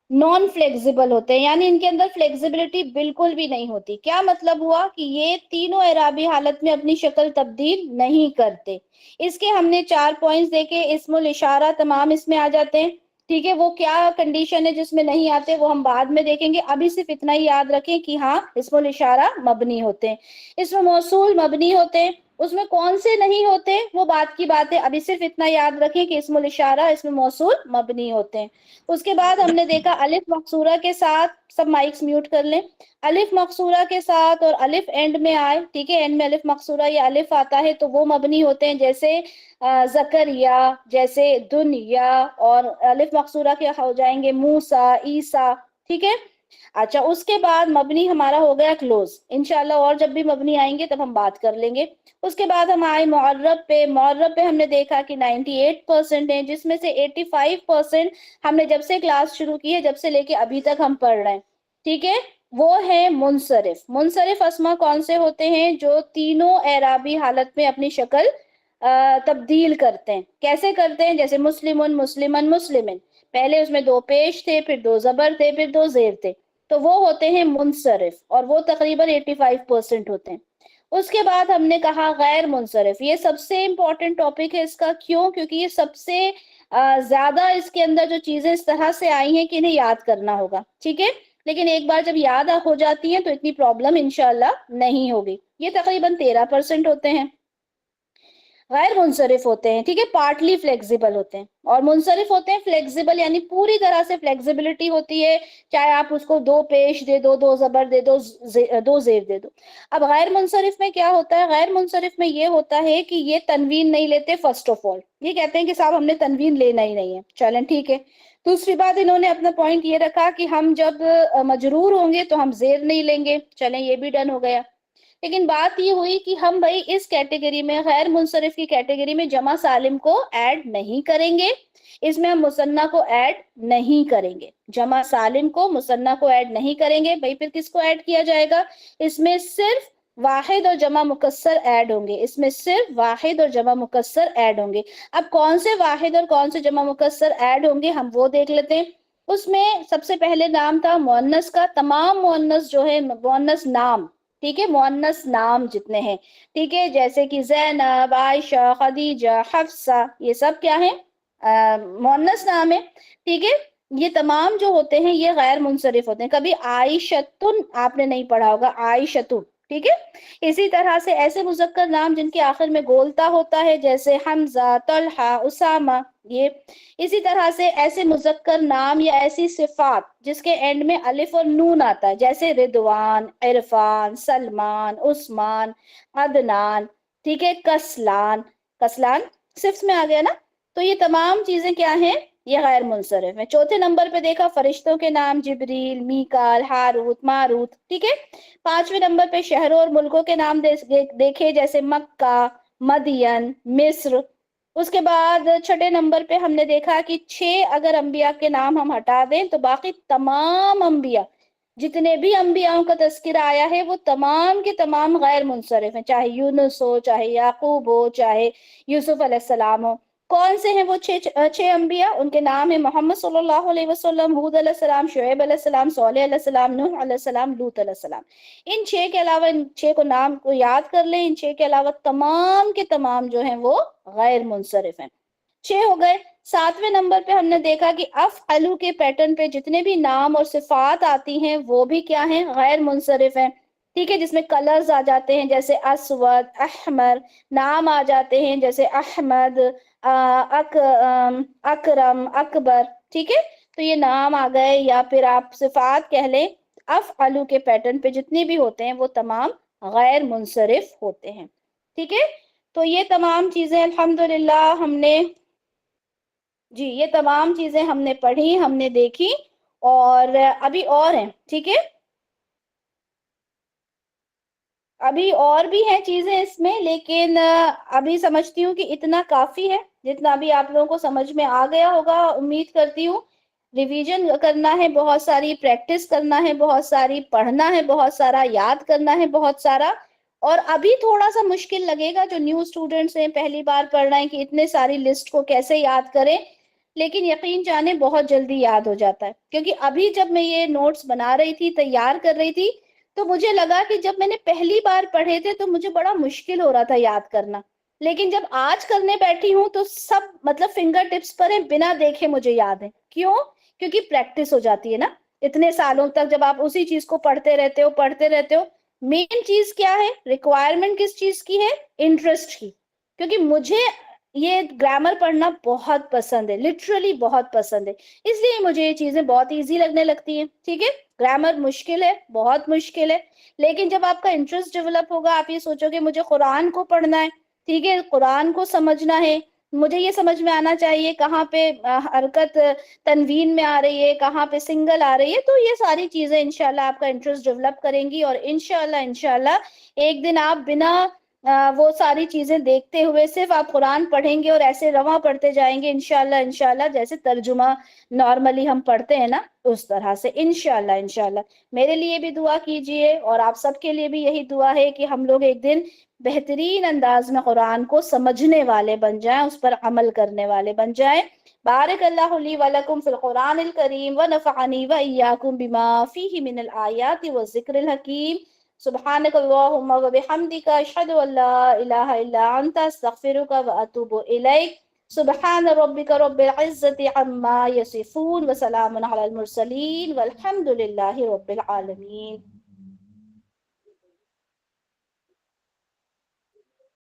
نان فلیکزیبل ہوتے ہیں یعنی ان کے اندر فلیکزیبلٹی بالکل بھی نہیں ہوتی. کیا مطلب ہوا کہ یہ تینوں اعرابی حالت میں اپنی شکل تبدیل نہیں کرتے. اس کے ہم نے 4 پوائنٹس دیکھے. اسم الاشارہ تمام اس میں آ جاتے ہیں. ٹھیک ہے. وہ کیا کنڈیشن ہے جس میں نہیں آتے وہ ہم بعد میں دیکھیں گے. ابھی صرف اتنا ہی یاد رکھیں کہ ہاں اسم الاشارہ مبنی ہوتے ہیں. اسم موصول مبنی ہوتے ہیں. اس میں کون سے نہیں ہوتے وہ بات کی بات ہے. ابھی صرف اتنا یاد رکھیں کہ اسم الاشارہ اسم موصول مبنی ہوتے ہیں. اس کے بعد ہم نے دیکھا الف مقصورہ کے ساتھ سب مائکس میوٹ کر لیں. الف مقصورہ کے ساتھ اور الف اینڈ میں آئے. ٹھیک ہے. اینڈ میں الف مقصورہ یا الف آتا ہے تو وہ مبنی ہوتے ہیں جیسے زکریا جیسے دنیا اور الف مقصورہ کے ہو جائیں گے موسیٰ عیسیٰ. ٹھیک ہے. اچھا اس کے بعد مبنی ہمارا ہو گیا کلوز. انشاءاللہ اور جب بھی مبنی آئیں گے تب ہم بات کر لیں گے. اس کے بعد ہم آئے معرب پہ. معرب پہ ہم نے دیکھا کہ 98% ہیں جس میں سے 85% ہم نے جب سے کلاس شروع کی ہے جب سے لے کے ابھی تک ہم پڑھ رہے ہیں. ٹھیک ہے. وہ ہے منصرف. منصرف اسما کون سے ہوتے ہیں جو تینوں اعرابی حالت میں اپنی شکل تبدیل کرتے ہیں. کیسے کرتے ہیں؟ جیسے مسلمن مسلمن مسلمن پہلے اس میں 2 پیش تھے پھر 2 زبر تھے پھر 2 زیر تھے تو وہ ہوتے ہیں منصرف اور وہ تقریباً 85% ہوتے ہیں. اس کے بعد ہم نے کہا غیر منصرف. یہ سب سے امپورٹنٹ ٹاپک ہے اس کا. کیوں؟ کیونکہ یہ سب سے زیادہ اس کے اندر جو چیزیں اس طرح سے آئی ہیں کہ انہیں یاد کرنا ہوگا. ٹھیک ہے. لیکن ایک بار جب یاد ہو جاتی ہیں تو اتنی پرابلم انشاءاللہ نہیں ہوگی. یہ تقریباً 13% ہوتے ہیں. غیر منصرف ہوتے ہیں ٹھیک ہے پارٹلی فلیکزیبل ہوتے ہیں اور منصرف ہوتے ہیں فلیکزیبل یعنی پوری طرح سے فلیکزیبلٹی ہوتی ہے چاہے آپ اس کو 2 پیش دے دو 2 زبر دے دو 2 زیر دے دو. اب غیر منصرف میں کیا ہوتا ہے؟ غیر منصرف میں یہ ہوتا ہے کہ یہ تنوین نہیں لیتے. فرسٹ آف آل یہ کہتے ہیں کہ صاحب ہم نے تنوین لینا ہی نہیں ہے. چلیں ٹھیک ہے. دوسری بات انہوں نے اپنا پوائنٹ یہ رکھا کہ ہم جب مجرور ہوں گے تو ہم زیر نہیں لیں گے. چلیں یہ بھی ڈن ہو گیا. لیکن بات یہ ہوئی کہ ہم بھائی اس کیٹیگری میں غیر منصرف کی کیٹیگری میں جمع سالم کو ایڈ نہیں کریں گے. اس میں ہم مثنیٰ کو ایڈ نہیں کریں گے. جمع سالم کو مثنیٰ کو ایڈ نہیں کریں گے. بھائی پھر کس کو ایڈ کیا جائے گا؟ اس میں صرف واحد اور جمع مکسر ایڈ ہوں گے. اس میں صرف واحد اور جمع مکسر ایڈ ہوں گے. اب کون سے واحد اور کون سے جمع مکسر ایڈ ہوں گے ہم وہ دیکھ لیتے ہیں. اس میں سب سے پہلے نام تھا مؤنث کا. تمام مؤنث جو ہے مؤنث نام ٹھیک ہے مؤنث نام جتنے ہیں ٹھیک ہے جیسے کہ زینب عائشہ خدیجہ حفصہ یہ سب کیا ہیں مؤنث نام ہے. ٹھیک ہے. یہ تمام جو ہوتے ہیں یہ غیر منصرف ہوتے ہیں. کبھی عائشتن آپ نے نہیں پڑھا ہوگا. عائشتن ٹھیک ہے. اسی طرح سے ایسے مذکر نام جن کے آخر میں گولتا ہوتا ہے جیسے حمزہ، طلحہ، اسامہ، یہ. اسی طرح سے ایسے مذکر نام یا ایسی صفات جس کے اینڈ میں الف اور نون آتا ہے جیسے رضوان، عرفان، سلمان، عثمان، عدنان، ٹھیک ہے، کسلان. کسلان صفت میں آ گیا نا. تو یہ تمام چیزیں کیا ہیں؟ یہ غیر منصرف ہیں. چوتھے نمبر پہ دیکھا فرشتوں کے نام جبریل، میکال، ہاروت، ماروت. ٹھیک ہے. پانچویں نمبر پہ شہروں اور ملکوں کے نام دیکھے جیسے مکہ، مدین، مصر. اس کے بعد چھٹے نمبر پہ ہم نے دیکھا کہ 6 اگر انبیاء کے نام ہم ہٹا دیں تو باقی تمام انبیاء، جتنے بھی انبیاءوں کا تذکرہ آیا ہے وہ تمام کے تمام غیر منصرف ہیں، چاہے یونس ہو، چاہے یعقوب ہو، چاہے یوسف علیہ السلام ہو. کون سے ہیں وہ 6 انبیاء؟ ان کے نام ہیں محمد صلی اللہ علیہ وسلم، ہود علیہ السلام، شعیب علیہ السلام، صالح علیہ السلام، نوح علیہ السلام، لوط علیہ السلام. ان 6 کے علاوہ، ان 6 کو نام کو یاد کر لیں، ان 6 کے علاوہ تمام کے تمام جو ہیں وہ غیر منصرف ہیں. 6 ہو گئے. 7ویں نمبر پہ ہم نے دیکھا کہ افعلو کے پیٹرن پہ جتنے بھی نام اور صفات آتی ہیں وہ بھی کیا ہیں؟ غیر منصرف ہیں. ٹھیک ہے. جس میں کلرز آ جاتے ہیں جیسے اسود، احمر. نام آ جاتے ہیں جیسے احمد، اکرم، اکبر. ٹھیک ہے. تو یہ نام آ گئے، یا پھر آپ صفات کہہ لیں. افعلو کے پیٹرن پہ جتنے بھی ہوتے ہیں وہ تمام غیر منصرف ہوتے ہیں. ٹھیک ہے. تو یہ تمام چیزیں الحمدللہ ہم نے، جی یہ تمام چیزیں ہم نے پڑھی، ہم نے دیکھی، اور ابھی اور ہیں. ٹھیک ہے. ابھی اور بھی ہیں چیزیں اس میں، لیکن ابھی سمجھتی ہوں کہ اتنا کافی ہے. جتنا بھی آپ لوگوں کو سمجھ میں آ گیا ہوگا امید کرتی ہوں. ریویژن کرنا ہے، بہت ساری پریکٹس کرنا ہے، بہت ساری پڑھنا ہے، بہت سارا یاد کرنا ہے، بہت سارا. اور ابھی تھوڑا سا مشکل لگے گا جو نیو اسٹوڈنٹس ہیں، پہلی بار پڑھ رہے ہیں، کہ اتنے ساری لسٹ کو کیسے یاد کریں. لیکن یقین جانیں بہت جلدی یاد ہو جاتا ہے. کیونکہ ابھی جب میں یہ نوٹس بنا رہی تھی، تیار کر رہی تھی، تو مجھے لگا کہ جب میں نے پہلی بار پڑھے تھے تو مجھے بڑا مشکل ہو رہا تھا یاد کرنا. لیکن جب آج کرنے بیٹھی ہوں تو سب مطلب فنگر ٹپس پر ہیں، بنا دیکھے مجھے یاد ہے. کیوں؟ کیونکہ پریکٹس ہو جاتی ہے نا اتنے سالوں تک. جب آپ اسی چیز کو پڑھتے رہتے ہو. مین چیز کیا ہے؟ ریکوائرمنٹ کس چیز کی ہے؟ انٹرسٹ کی. کیونکہ مجھے یہ گرامر پڑھنا بہت پسند ہے، لٹرلی بہت پسند ہے. اس لیے مجھے یہ چیزیں بہت ایزی لگنے لگتی ہیں. ٹھیک ہے. گرامر مشکل ہے، بہت مشکل ہے، لیکن جب آپ کا انٹرسٹ ڈیولپ ہوگا، آپ یہ سوچو گے مجھے قرآن کو پڑھنا ہے، ٹھیک ہے، قرآن کو سمجھنا ہے، مجھے یہ سمجھ میں آنا چاہیے کہاں پہ حرکت تنوین میں آ رہی ہے، کہاں پہ سنگل آ رہی ہے. تو یہ ساری چیزیں انشاءاللہ آپ کا انٹرسٹ ڈیولپ کریں گی، اور انشاءاللہ ایک دن آپ بنا وہ ساری چیزیں دیکھتے ہوئے صرف آپ قرآن پڑھیں گے اور ایسے رواں پڑھتے جائیں گے انشاءاللہ جیسے ترجمہ نارملی ہم پڑھتے ہیں نا اس طرح سے. انشاءاللہ میرے لیے بھی دعا کیجئے، اور آپ سب کے لیے بھی یہی دعا ہے کہ ہم لوگ ایک دن بہترین انداز میں قرآن کو سمجھنے والے بن جائیں، اس پر عمل کرنے والے بن جائیں. بارک اللہ لی ولکم فی القرآن الکریم ونفعنی وإیاکم بما فیہ من الآیات والذکر الحکیم. سبحانک اللہم وبحمدک، اشہد ان لا الہ الا انت، استغفرک واتوب الیک. سبحان ربک رب العزت عما یصفون وسلام علی المرسلین والحمد للہ رب العالمین.